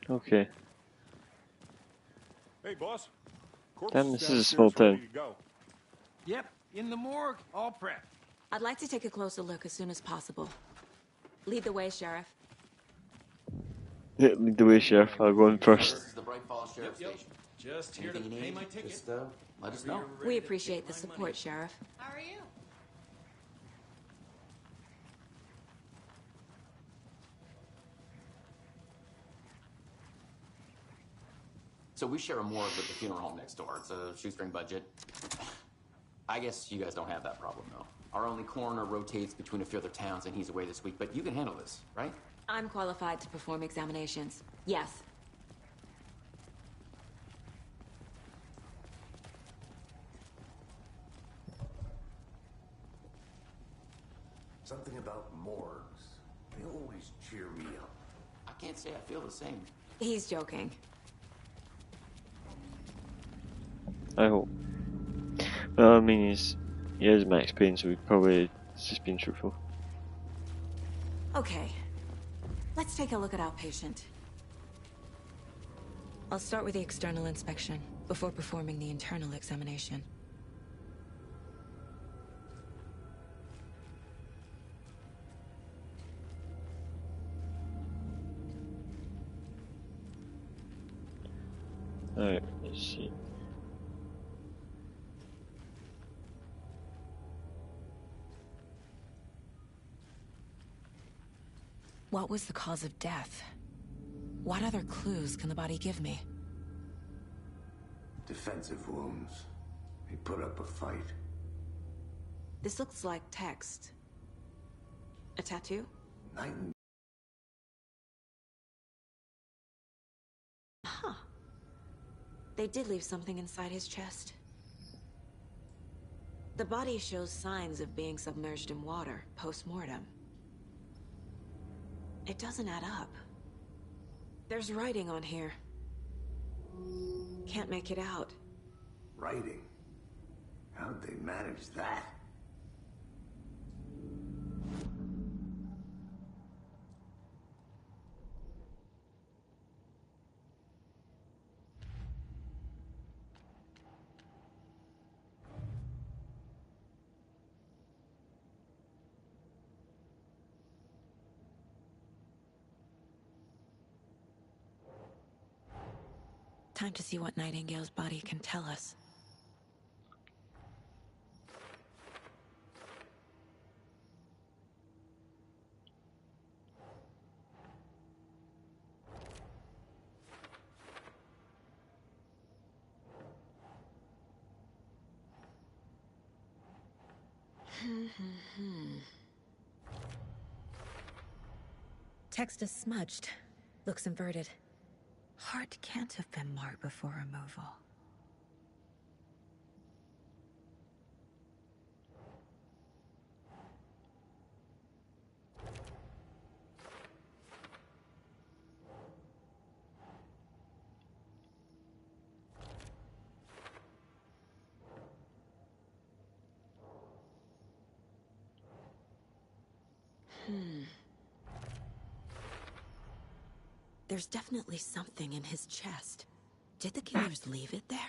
Okay. Hey, boss. Corpse Damn, is this is a small downstairs, town. ready to go. Yep, in the morgue, all prepped. I'd like to take a closer look as soon as possible. Lead the way, Sheriff. Yeah, lead the way, Sheriff. I'll go in first. This is the Bright Falls Sheriff Station. Just here Anything to you pay need, my ticket. just let us know. We appreciate the support, Sheriff. How are you? So we share a morgue with the funeral home next door. It's a shoestring budget. I guess you guys don't have that problem, though. Our only coroner rotates between a few other towns, and he's away this week. But you can handle this, right? I'm qualified to perform examinations. Yes. Something about morgues. They always cheer me up. I can't say I feel the same. He's joking. I hope. Well, I mean, he has Max Payne, so he probably is just being truthful. Okay. Let's take a look at our patient. I'll start with the external inspection before performing the internal examination. Alright, let's see. What was the cause of death? What other clues can the body give me? Defensive wounds. He put up a fight. This looks like text. A tattoo? Nightingale. Huh. They did leave something inside his chest. The body shows signs of being submerged in water post-mortem. It doesn't add up. There's writing on here. Can't make it out. Writing? How'd they manage that? Time to see what Nightingale's body can tell us. Text is smudged. Looks inverted. Heart can't have been marked before removal. There's definitely something in his chest. Did the killers leave it there?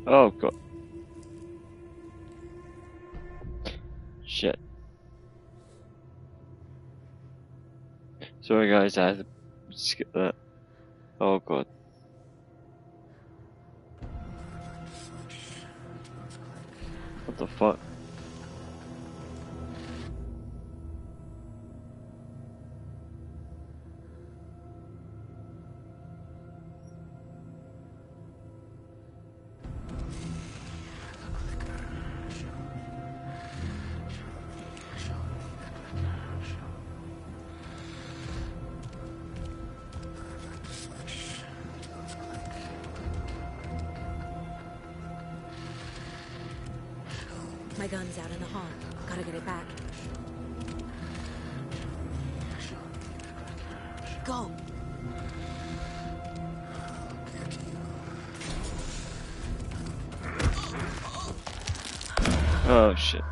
Oh god. Shit. Sorry guys, I had to skip that. Oh god. What the fuck? My gun's out in the hall. Gotta get it back. Go! Oh shit.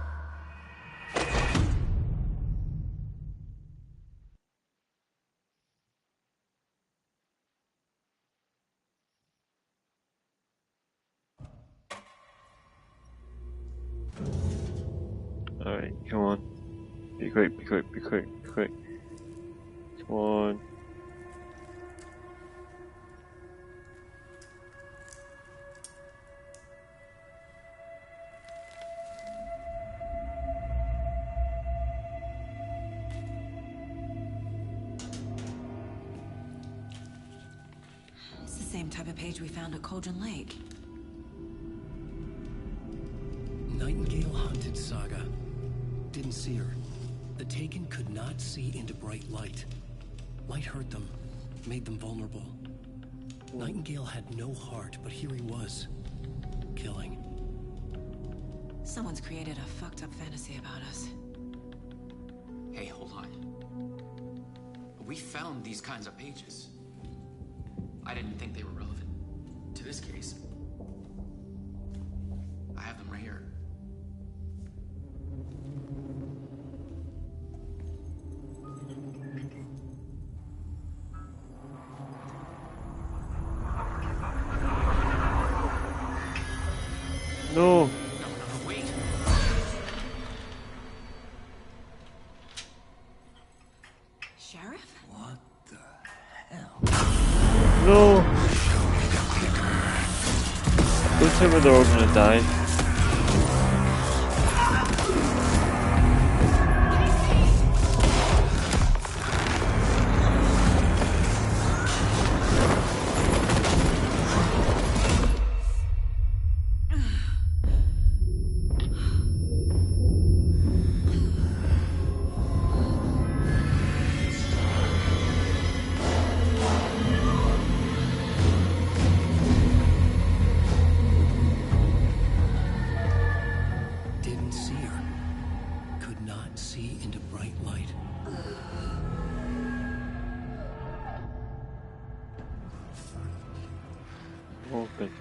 Alright, come on. Be quick, be quick, be quick, be quick. Come on. It's the same type of page we found at Cauldron Lake. Nightingale hunted Saga. Didn't see her. The Taken could not see into bright light. Light hurt them, made them vulnerable. Nightingale had no heart, but here he was, killing. Someone's created a fucked up fantasy about us. Hey, hold on. We found these kinds of pages. I didn't think they were relevant to this case. I have them right here. No. Wait. Sheriff? What the hell? No. Don't tell me they're all gonna die. Didn't see her. Could not see into bright light. Open.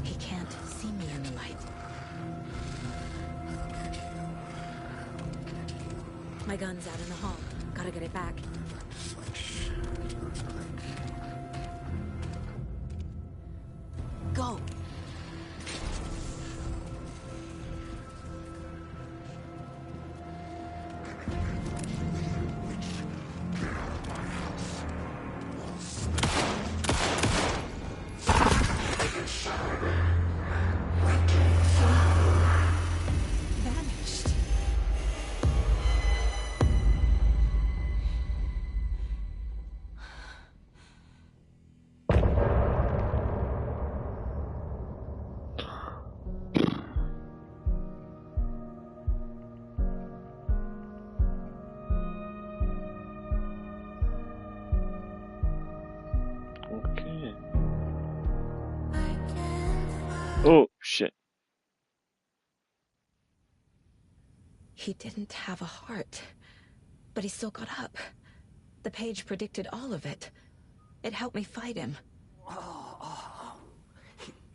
He can't see me in the light. My gun's out in the hall. Gotta get it back. Go! Vanished. Okay. Oh shit. He didn't have a heart, but he still got up. The page predicted all of it. It helped me fight him.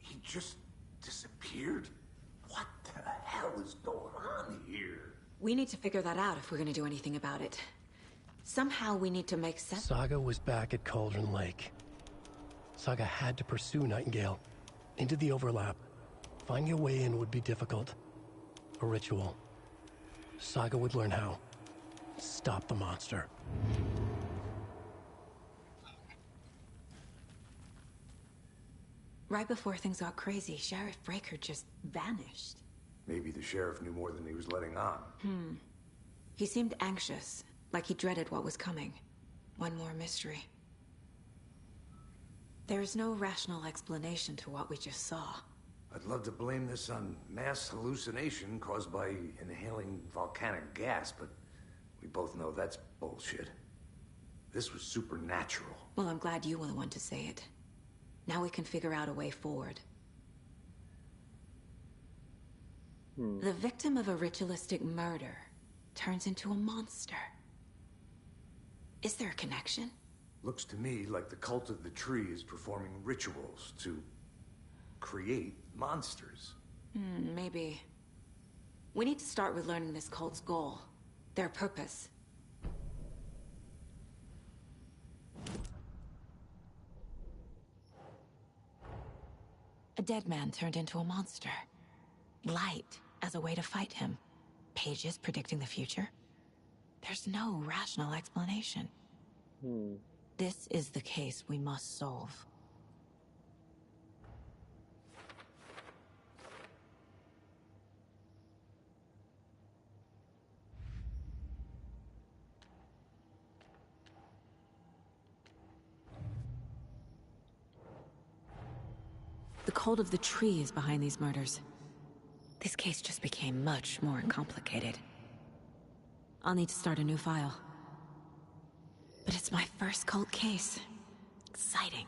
He just disappeared? What the hell is going on here? We need to figure that out if we're gonna do anything about it. Somehow we need to make sense. Saga was back at Cauldron Lake. Saga had to pursue Nightingale. Into the overlap. Finding a way in would be difficult. A ritual. Saga would learn how. Stop the monster. Right before things got crazy, Sheriff Breaker just vanished. Maybe the sheriff knew more than he was letting on. He seemed anxious, like he dreaded what was coming. One more mystery. There's no rational explanation to what we just saw. I'd love to blame this on mass hallucination caused by inhaling volcanic gas, but we both know that's bullshit. This was supernatural. Well, I'm glad you were the one to say it. Now we can figure out a way forward. The victim of a ritualistic murder turns into a monster. Is there a connection? Looks to me like the cult of the tree is performing rituals to create monsters. Maybe. We need to start with learning this cult's goal. Their purpose. A dead man turned into a monster. Light as a way to fight him. Pages predicting the future. There's no rational explanation. This is the case we must solve. The cult of the tree is behind these murders. This case just became much more complicated. I'll need to start a new file. But it's my first cult case. Exciting.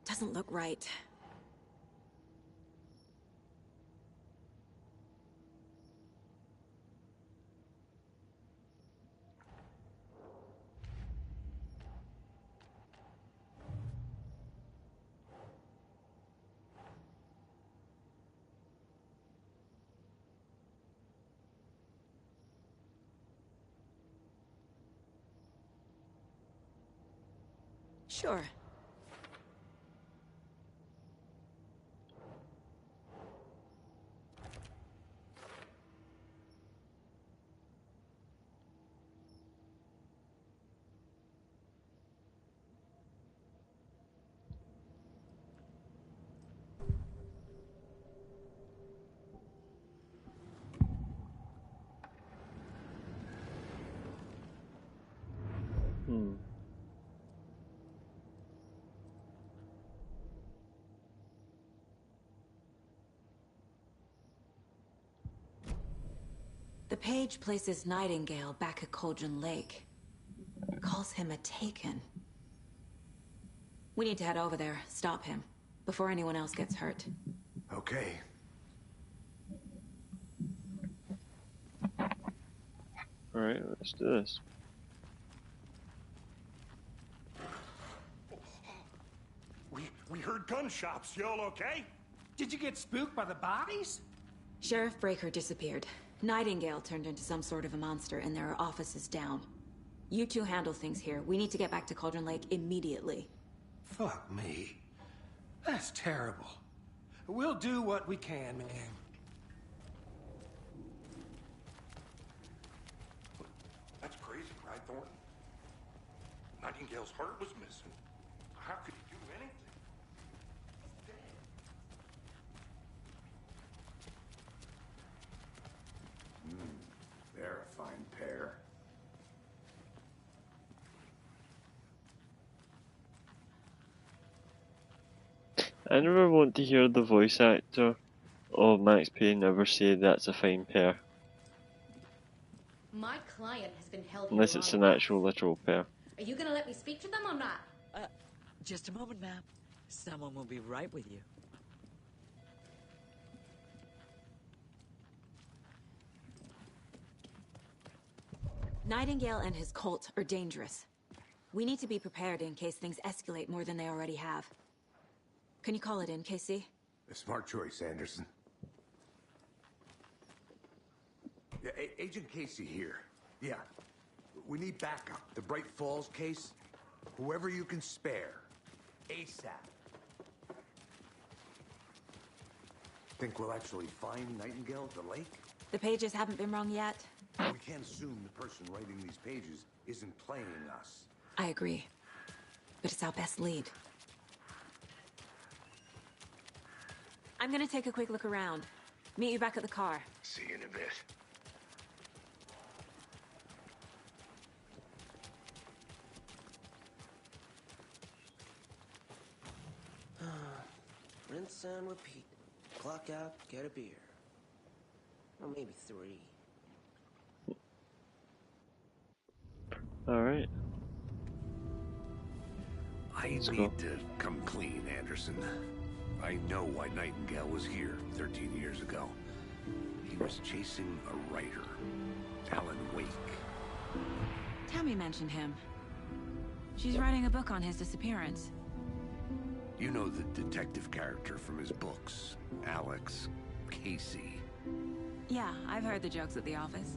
Doesn't look right. Sure. The page places Nightingale back at Cauldron Lake. Calls him a Taken. We need to head over there, stop him, before anyone else gets hurt. Okay. Alright, let's do this. We heard gunshots. Y'all okay? Did you get spooked by the bodies? Sheriff Breaker disappeared. Nightingale turned into some sort of a monster, and there are offices down. You two handle things here. We need to get back to Cauldron Lake immediately. Fuck me. That's terrible. We'll do what we can, man. That's crazy, right, Thornton? Nightingale's heart was missing. How could he do anything? He's dead. They're a fine pair. I never want to hear the voice actor of Max Payne ever say that's a fine pair. My client has been held Unless here it's long an enough. actual literal pair. Are you gonna let me speak to them or not? Just a moment, ma'am. Someone will be right with you. Nightingale and his cult are dangerous. We need to be prepared in case things escalate more than they already have. Can you call it in, KC? A smart choice, Anderson. Yeah, Agent Casey here. Yeah. We need backup. The Bright Falls case. Whoever you can spare. ASAP. Think we'll actually find Nightingale at the lake? The pages haven't been wrong yet. We can't assume the person writing these pages isn't playing us. I agree. But it's our best lead. I'm gonna take a quick look around. Meet you back at the car. See you in a bit. Rinse and repeat. Clock out, get a beer. Or maybe 3. Alright. I need to come clean, Anderson. I know why Nightingale was here 13 years ago. He was chasing a writer, Alan Wake. Tammy mentioned him. She's writing a book on his disappearance. You know the detective character from his books, Alex Casey. Yeah, I've heard the jokes at the office.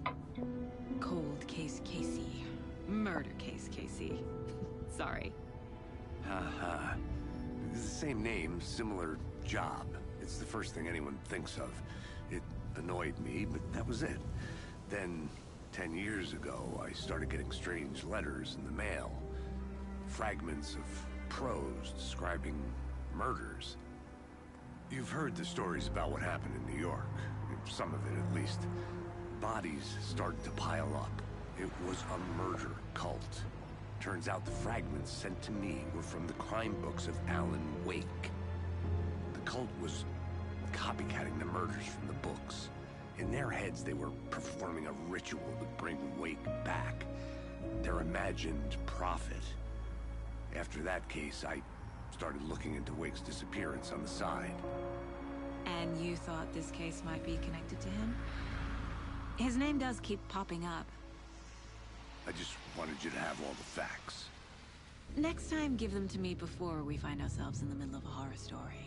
Cold case Casey. Murder case Casey. Sorry. Haha. It's the same name, similar job. It's the first thing anyone thinks of. It annoyed me, but that was it. Then, 10 years ago, I started getting strange letters in the mail. Fragments of prose describing murders. You've heard the stories about what happened in New York. Some of it, at least. Bodies started to pile up. It was a murder cult. Turns out the fragments sent to me were from the crime books of Alan Wake. The cult was copycatting the murders from the books. In their heads, they were performing a ritual to bring Wake back. Their imagined prophet. After that case, I started looking into Wake's disappearance on the side. And you thought this case might be connected to him? His name does keep popping up. I just wanted you to have all the facts. Next time, give them to me before we find ourselves in the middle of a horror story.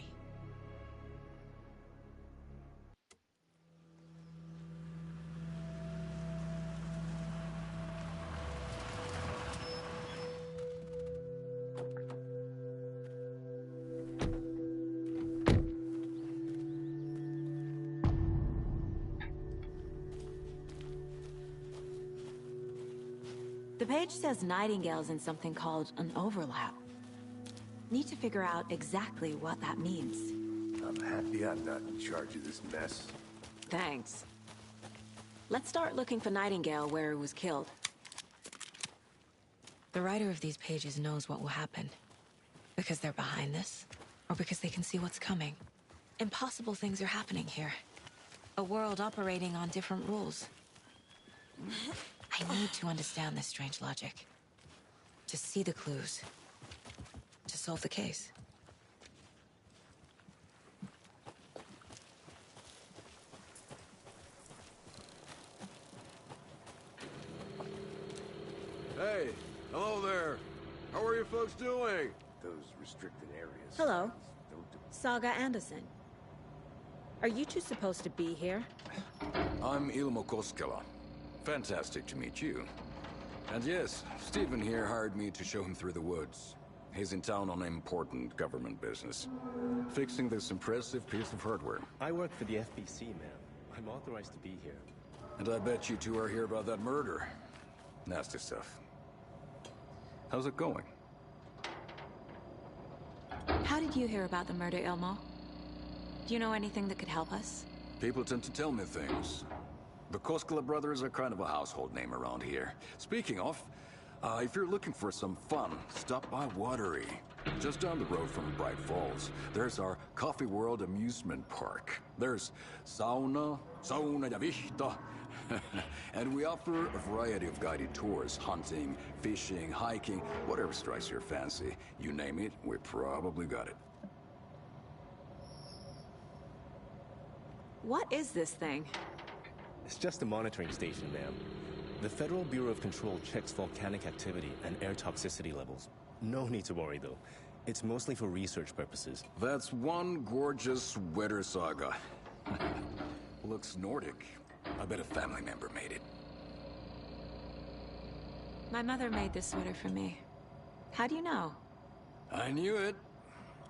The page says Nightingale's in something called an overlap. Need to figure out exactly what that means. I'm happy I'm not in charge of this mess. Thanks. Let's start looking for Nightingale where he was killed. The writer of these pages knows what will happen. Because they're behind this, or because they can see what's coming. Impossible things are happening here. A world operating on different rules. I need to understand this strange logic. To see the clues. To solve the case. Hey, hello there. How are you folks doing? Those restricted areas. Hello. Don't Saga Anderson. Are you two supposed to be here? I'm Ilmo Koskela. Fantastic to meet you. And yes, Stephen here hired me to show him through the woods. He's in town on important government business. Fixing this impressive piece of hardware. I work for the FBC, ma'am. I'm authorized to be here. And I bet you two are here about that murder. Nasty stuff. How's it going? How did you hear about the murder, Ilmo? Do you know anything that could help us? People tend to tell me things. The Koskela brothers are kind of a household name around here. Speaking of, if you're looking for some fun, stop by Watery. Just down the road from Bright Falls, there's our Coffee World amusement park. There's sauna ja vihta. And we offer a variety of guided tours, hunting, fishing, hiking, whatever strikes your fancy. You name it, we probably got it. What is this thing? It's just a monitoring station, ma'am. The Federal Bureau of Control checks volcanic activity and air toxicity levels. No need to worry, though. It's mostly for research purposes. That's one gorgeous sweater saga. Looks Nordic. I bet a family member made it. My mother made this sweater for me. How do you know? I knew it.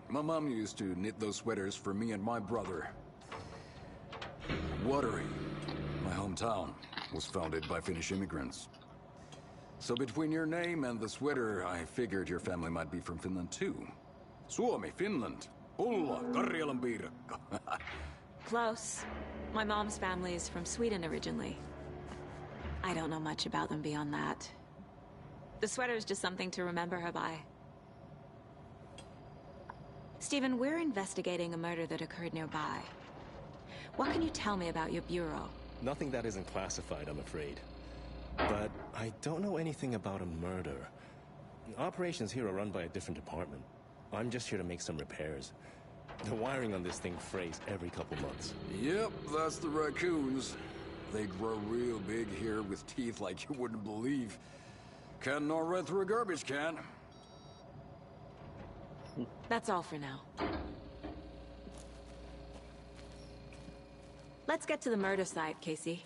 My mom used to knit those sweaters for me and my brother. Watery, my hometown, was founded by Finnish immigrants. So between your name and the sweater, I figured your family might be from Finland too. Suomi, Finland. Pulla, Karjalan piirakka. Close. My mom's family is from Sweden originally. I don't know much about them beyond that. The sweater is just something to remember her by. Stephen, we're investigating a murder that occurred nearby. What can you tell me about your bureau? Nothing that isn't classified, I'm afraid. But I don't know anything about a murder. Operations here are run by a different department. I'm just here to make some repairs. The wiring on this thing frays every couple months. Yep, that's the raccoons. They grow real big here with teeth like you wouldn't believe. Can't gnaw right through a garbage can. That's all for now. Let's get to the murder site, Casey.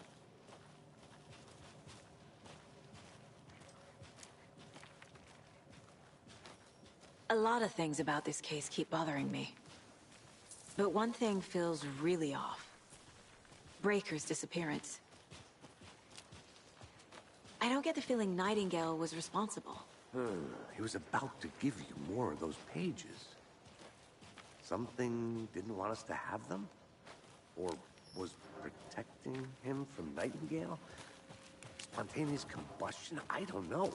A lot of things about this case keep bothering me. But one thing feels really off. Breaker's disappearance. I don't get the feeling Nightingale was responsible. He was about to give you more of those pages. Something didn't want us to have them? Or was protecting him from Nightingale? Spontaneous combustion? I don't know.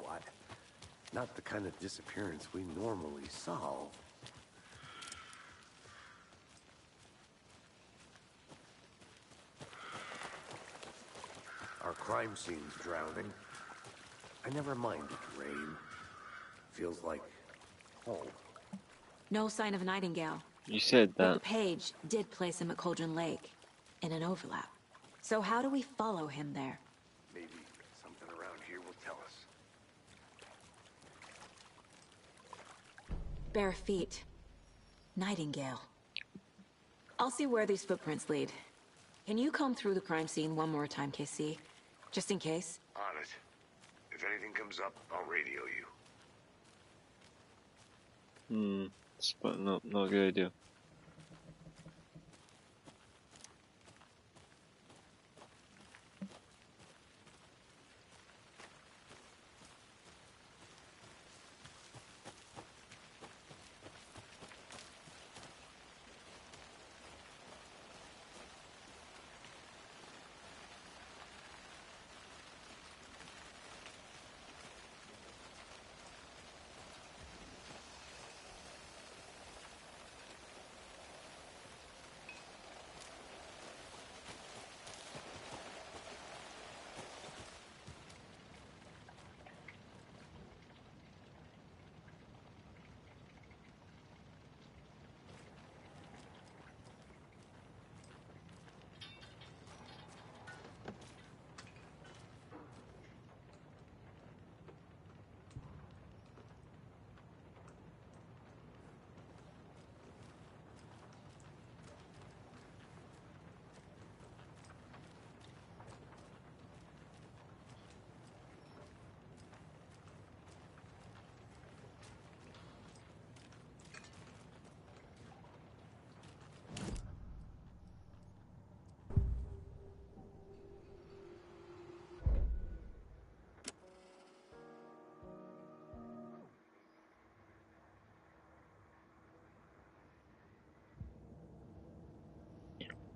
Not the kind of disappearance we normally solve. Our crime scene's drowning. I never minded rain. Feels like home. No sign of Nightingale. You said But the that. page did place him at Cauldron Lake, in an overlap. So how do we follow him there? Maybe something around here will tell us. Bare feet. Nightingale. I'll see where these footprints lead. Can you comb through the crime scene one more time, KC? Just in case? On it. If anything comes up, I'll radio you. Not a good idea.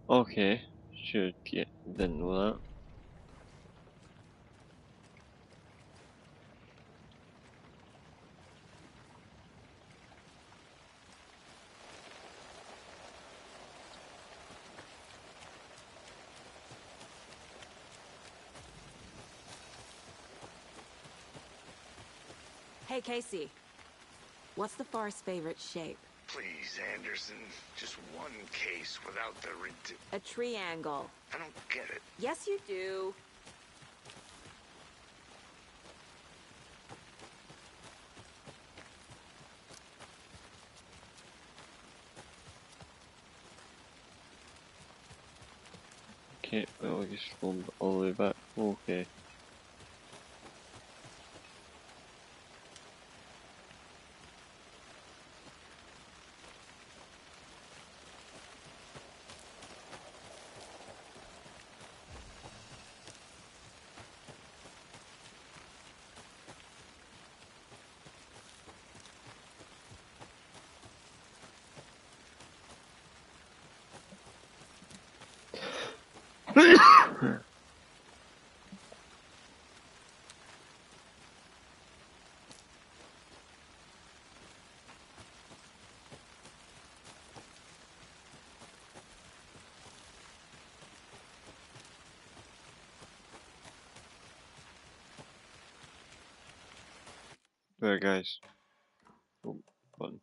Okay, didn't know that. Hey, Casey. What's the forest's favorite shape? Please, Anderson. Just one case without the A triangle. I don't get it. Yes, you do. Okay, well, I just rolled all the way back. Okay. There, guys. Oh, button.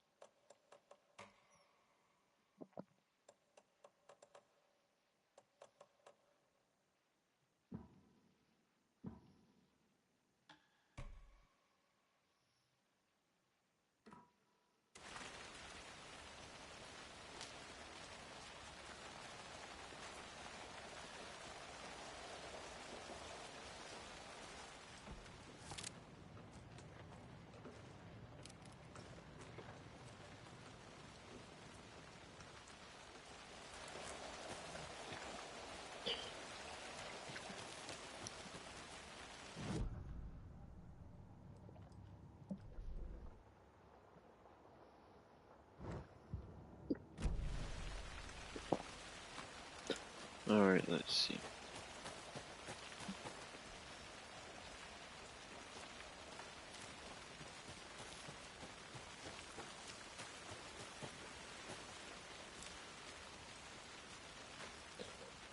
Alright, let's see.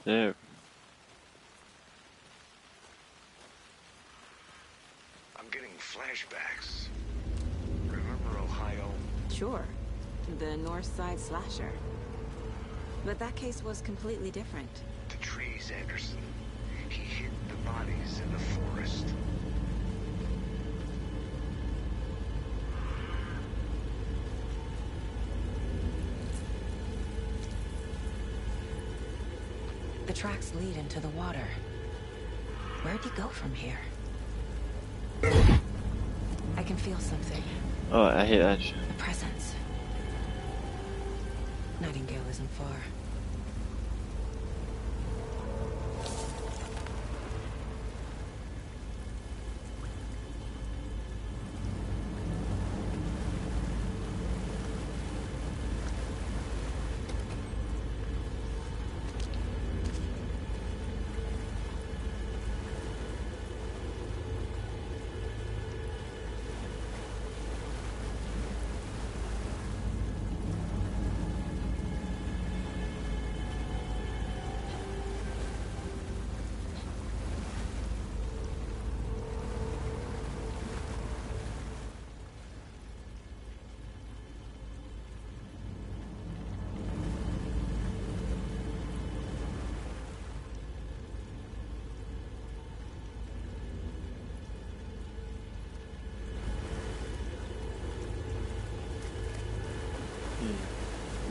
There. I'm getting flashbacks. Remember Ohio? Sure. The North Side slasher. But that case was completely different. The trees, Anderson. He hid the bodies in the forest. The tracks lead into the water. Where'd he go from here? I can feel something. Oh, I hate that shit. A presence. Nightingale isn't far.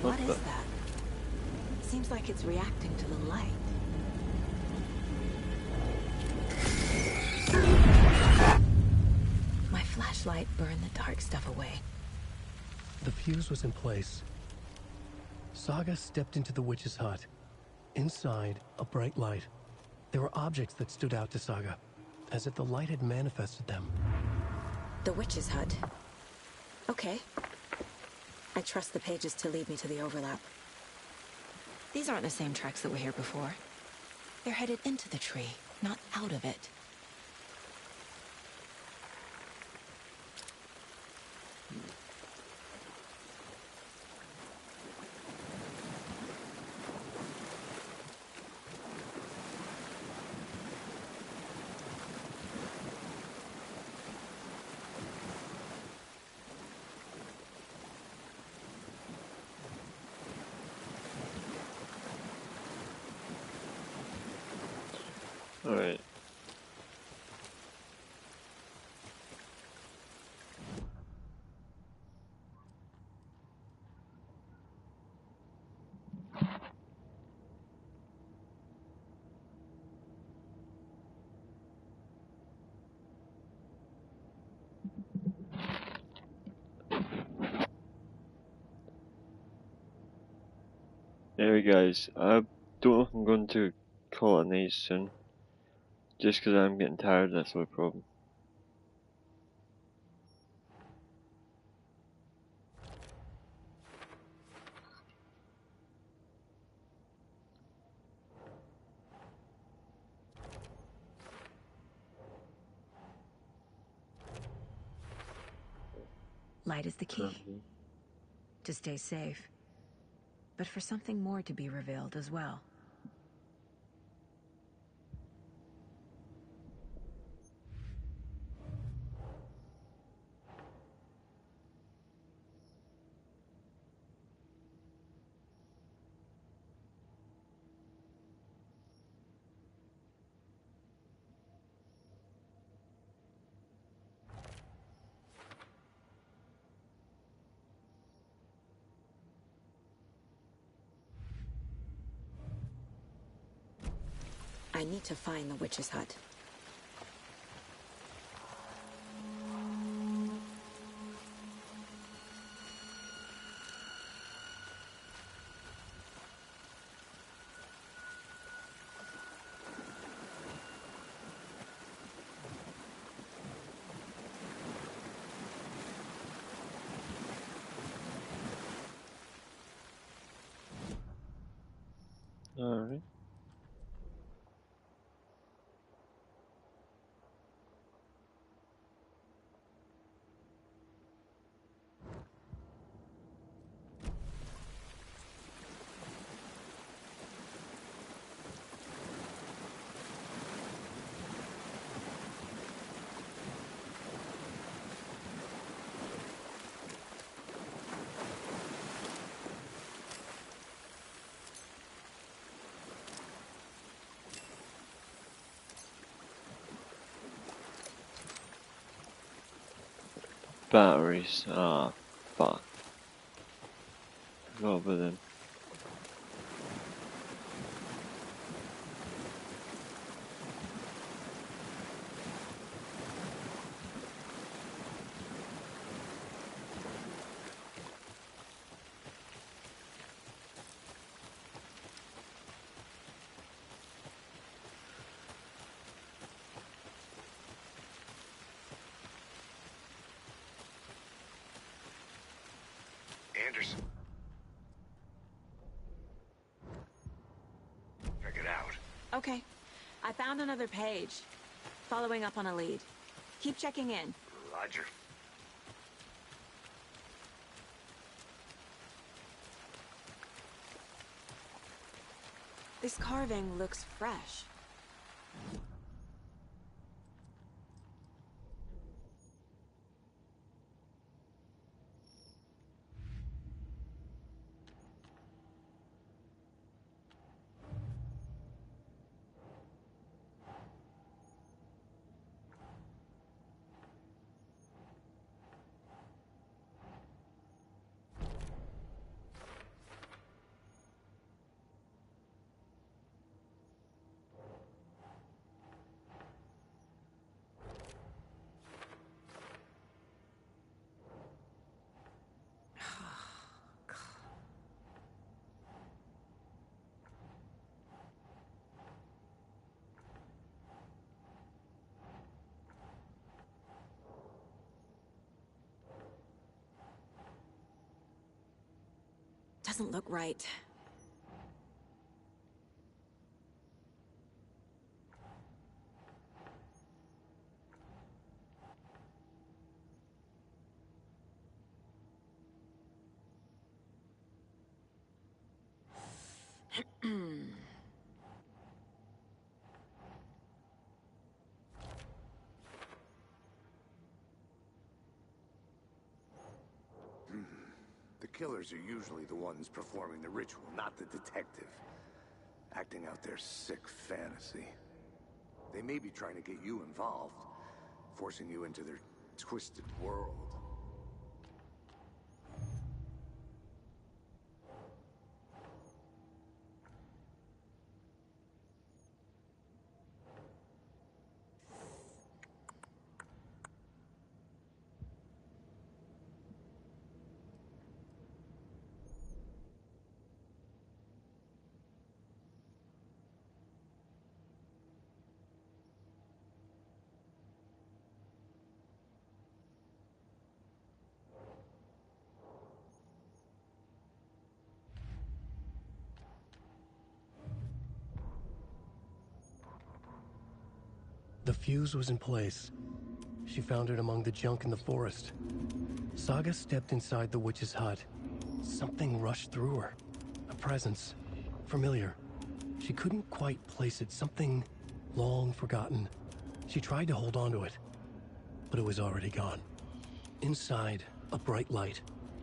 What is that? Seems like it's reacting to the light. My flashlight burned the dark stuff away. The fuse was in place. Saga stepped into the witch's hut. Inside, a bright light. There were objects that stood out to Saga, as if the light had manifested them. The witch's hut. Okay. I trust the pages to lead me to the overlap. These aren't the same tracks that were here before. They're headed into the tree, not out of it. Alright. Anyway guys, I don't know if I'm going to call it a night soon. Just because I'm getting tired, that's my problem. Light is the key. To stay safe. But for something more to be revealed as well. I need to find the witch's hut. Alright. Batteries. Ah, fuck. Go over them. Anderson. Check it out. Okay. I found another page. Following up on a lead. Keep checking in. Roger. This carving looks fresh. Doesn't look right. The killers are usually the ones performing the ritual, not the detective. Acting out their sick fantasy. They may be trying to get you involved, forcing you into their twisted world. The fuse was in place. She found it among the junk in the forest. Saga stepped inside the witch's hut. Something rushed through her. A presence. Familiar. She couldn't quite place it. Something long forgotten. She tried to hold on to it, but it was already gone. Inside, a bright light.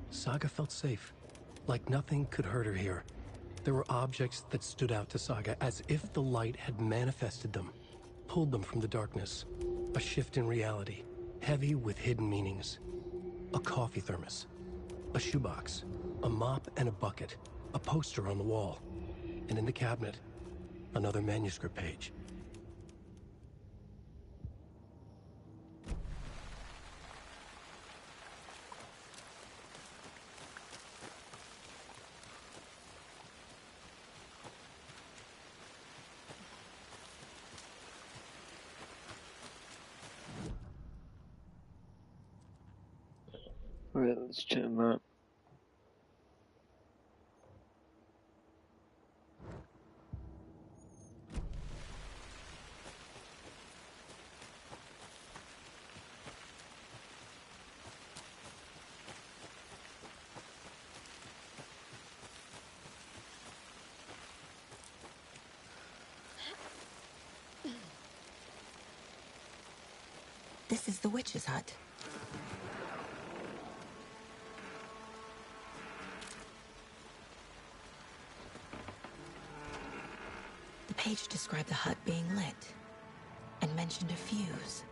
Saga felt safe. Like nothing could hurt her here. There were objects that stood out to Saga as if the light had manifested them, pulled them from the darkness. A shift in reality, heavy with hidden meanings. A coffee thermos, a shoebox, a mop and a bucket, a poster on the wall, and in the cabinet, another manuscript page. Right, let's check the map. This is the witch's hut. The page described the hut being lit and mentioned a fuse.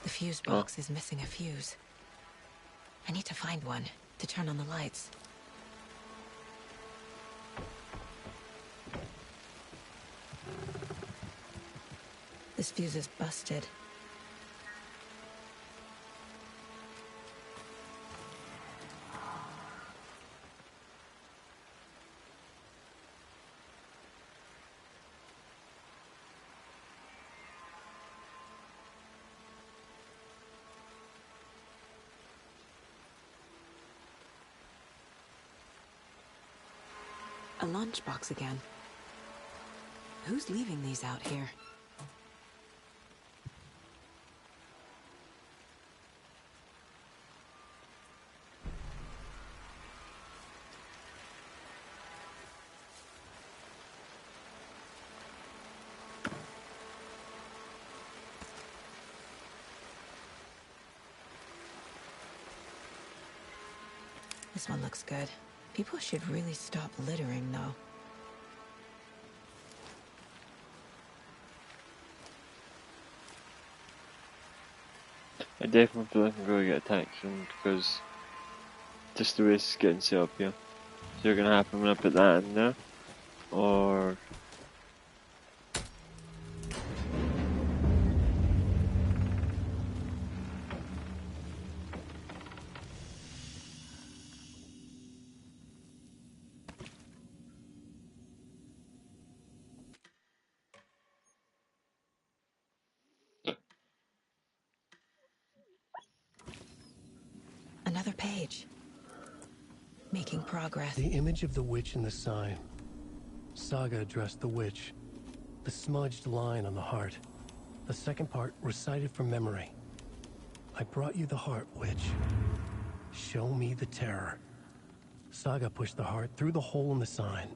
The fuse box is missing a fuse. I need to find one to turn on the lights. This fuse is busted. A lunchbox again. Who's leaving these out here? This one looks good. People should really stop littering, though. I definitely feel like I'm going to get attacked soon because just the way it's getting set up here. So you're going to happen when I put that in there, or... Another page. Making progress. The image of the witch in the sign. Saga addressed the witch. The smudged line on the heart. The second part recited from memory. I brought you the heart, witch. Show me the terror. Saga pushed the heart through the hole in the sign.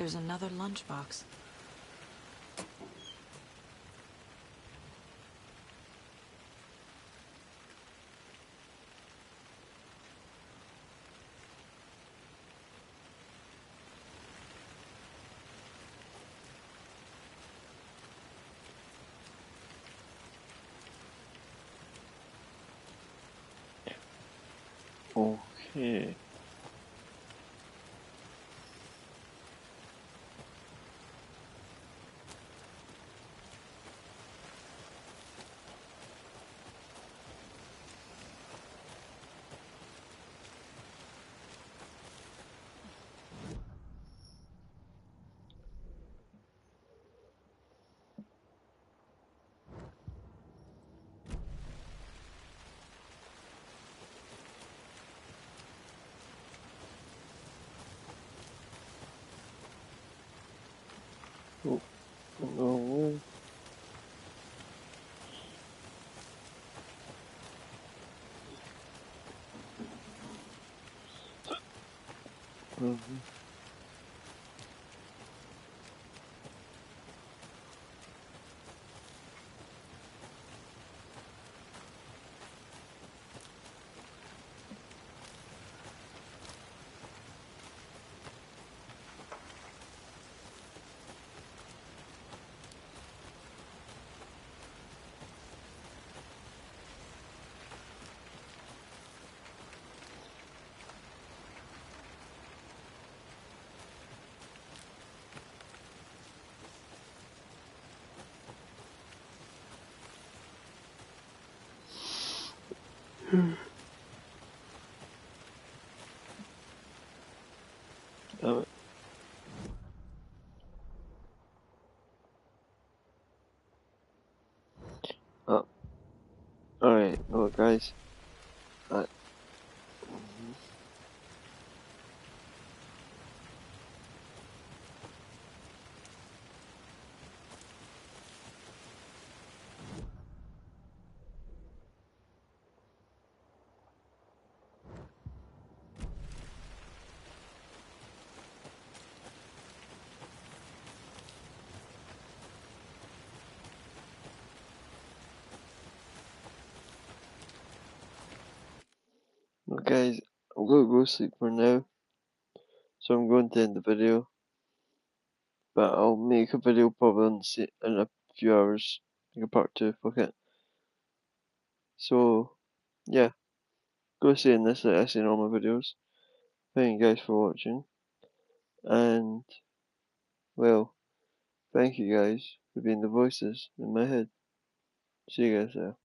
There's another lunchbox. Okay. Oh, no. Damn it. Alright, look guys. Uh, look guys, I'm gonna go sleep for now. So I'm going to end the video. But I'll make a video probably in a few hours. Like a part 2, fuck it. So, yeah. Go seeing this like I see in all my videos. Thank you guys for watching. And, well, thank you guys for being the voices in my head. See you guys there.